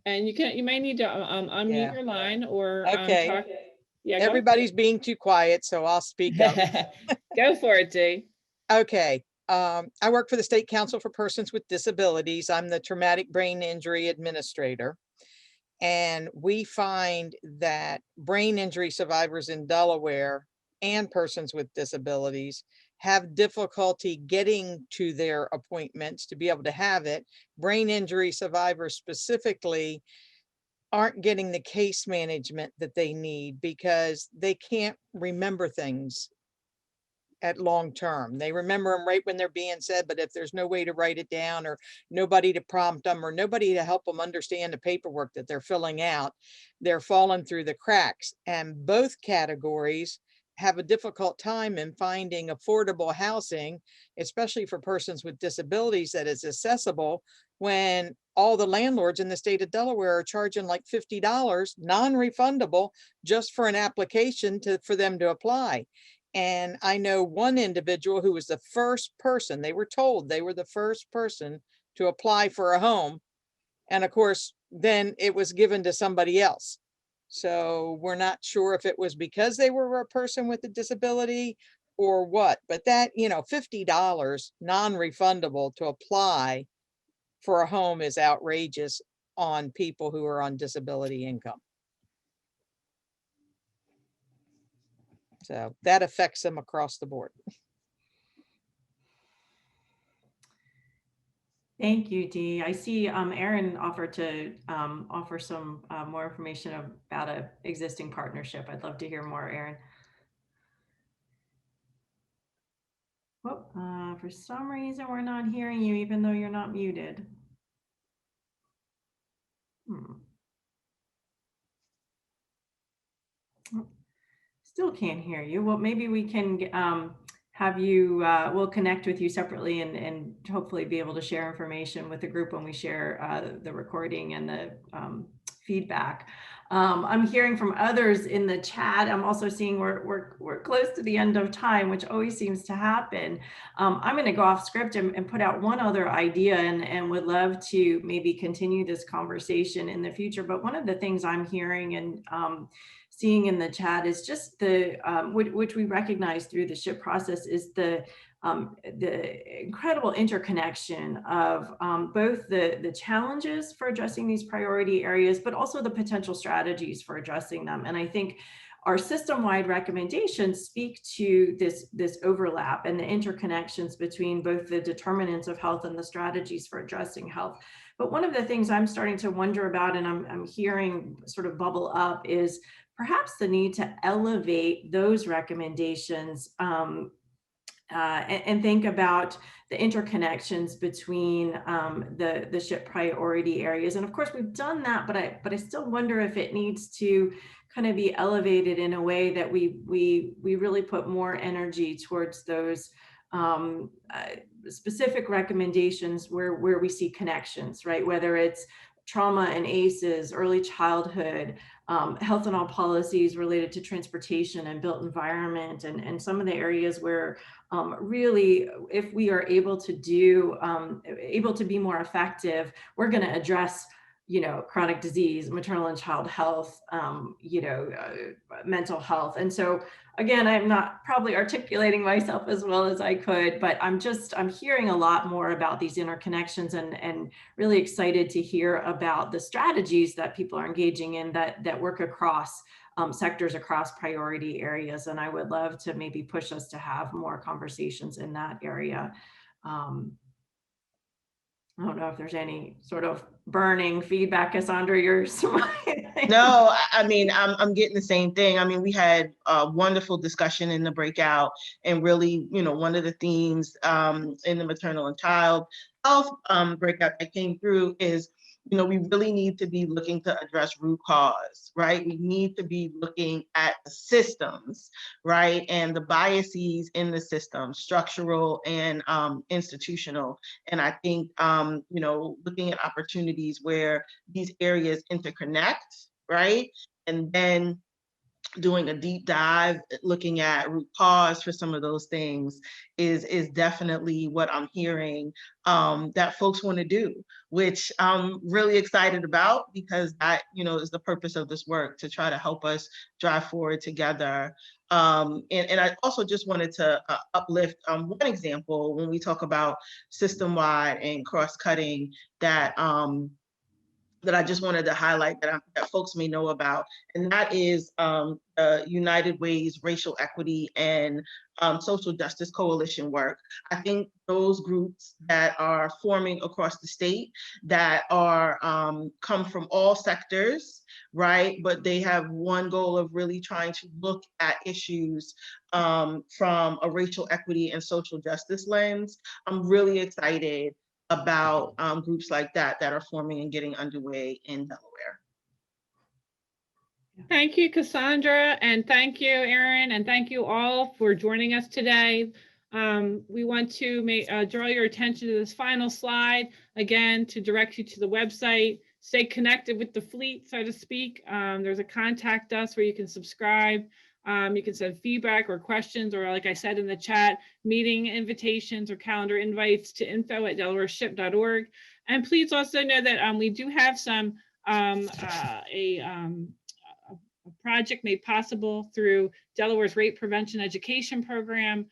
And you may need to unmute your line or Okay. talk. Yeah, Everybody's being too quiet, so I'll speak up. Go for it, Dee. Okay. I work for the State Council for Persons with Disabilities. I'm the Traumatic Brain Injury Administrator. And we find that brain injury survivors in Delaware and persons with disabilities have difficulty getting to their appointments to be able to have it. Brain injury survivors specifically aren't getting the case management that they need because they can't remember things at long term. They remember them right when they're being said, but if there's no way to write it down or nobody to prompt them or nobody to help them understand the paperwork that they're filling out, they're falling through the cracks. And both categories have a difficult time in finding affordable housing, especially for persons with disabilities that is accessible when all the landlords in the state of Delaware are charging like $50 non-refundable just for an application for them to apply. And I know one individual who was the first person, they were told they were the first person to apply for a home. And of course, then it was given to somebody else. So we're not sure if it was because they were a person with a disability or what, but that, $50 non-refundable to apply for a home is outrageous on people who are on disability income. So that affects them across the board. Thank you, Dee. I see Erin offered to offer some more information about an existing partnership. I'd love to hear more, Erin. Well, for some reason, we're not hearing you, even though you're not muted. Still can't hear you. Well, maybe we can have you, we'll connect with you separately and hopefully be able to share information with the group when we share the recording and the feedback. I'm hearing from others in the chat. I'm also seeing we're close to the end of time, which always seems to happen. I'm going to go off script and put out one other idea and would love to maybe continue this conversation in the future. But one of the things I'm hearing and seeing in the chat is just the which we recognize through the SHIP process is the incredible interconnection of both the challenges for addressing these priority areas, but also the potential strategies for addressing them. And I think our system-wide recommendations speak to this overlap and the interconnections between both the determinants of health and the strategies for addressing health. But one of the things I'm starting to wonder about, and I'm hearing sort of bubble up, is perhaps the need to elevate those recommendations and think about the interconnections between the SHIP priority areas. And of course, we've done that, but I still wonder if it needs to kind of be elevated in a way that we really put more energy towards those specific recommendations where we see connections, right? Whether it's trauma and ACEs, early childhood, health and all policies related to transportation and built environment, and some of the areas where really, if we are able to be more effective, we're going to address chronic disease, maternal and child health, mental health. And so again, I'm not probably articulating myself as well as I could, but I'm hearing a lot more about these interconnections and really excited to hear about the strategies that people are engaging in that work across sectors, across priority areas. And I would love to maybe push us to have more conversations in that area. I don't know if there's any sort of burning feedback, Cassandra, you're smiling. No, I mean, I'm getting the same thing. I mean, we had a wonderful discussion in the breakout, and really, one of the themes in the maternal and child health breakout that came through is, we really need to be looking to address root cause, right? We need to be looking at the systems, right? And the biases in the system, structural and institutional. And I think, looking at opportunities where these areas interconnect, right? And then doing a deep dive, looking at root cause for some of those things is definitely what I'm hearing that folks want to do, which I'm really excited about, because that, is the purpose of this work, to try to help us drive forward together. And I also just wanted to uplift one example when we talk about system-wide and cross-cutting that I just wanted to highlight that folks may know about, and that is United Way's Racial Equity and Social Justice Coalition work. I think those groups that are forming across the state that are come from all sectors, right? But they have one goal of really trying to look at issues from a racial equity and social justice lens. I'm really excited about groups like that are forming and getting underway in Delaware. Thank you, Cassandra, and thank you, Erin, and thank you all for joining us today. We want to draw your attention to this final slide, again, to direct you to the website. Stay connected with the fleet, so to speak. There's a contact us where you can subscribe. You can send feedback or questions, or like I said in the chat, meeting invitations or calendar invites to info@delawareship.org. And please also know that we do have some a project made possible through Delaware's Rape Prevention Education Program,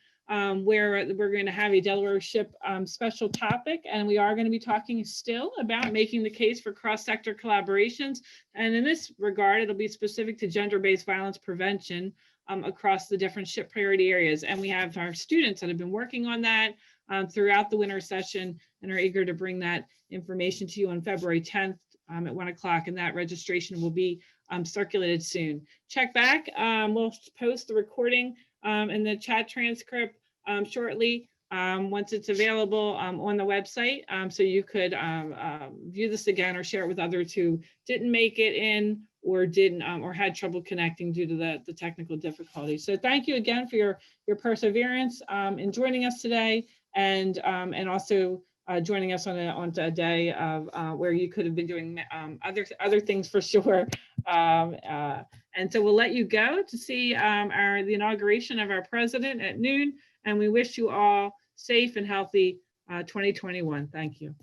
where we're going to have a Delaware Ship special topic, and we are going to be talking still about making the case for cross-sector collaborations. And in this regard, it'll be specific to gender-based violence prevention across the different ship priority areas. And we have our students that have been working on that throughout the winter session and are eager to bring that information to you on February 10th at 1 o'clock, and that registration will be circulated soon. Check back. We'll post the recording and the chat transcript shortly once it's available on the website, so you could view this again or share it with others who didn't make it in or didn't or had trouble connecting due to the technical difficulties. So thank you again for your perseverance in joining us today, and also joining us on a day of where you could have been doing other things for sure. And so we'll let you go to see the inauguration of our president at noon, and we wish you all safe and healthy 2021. Thank you.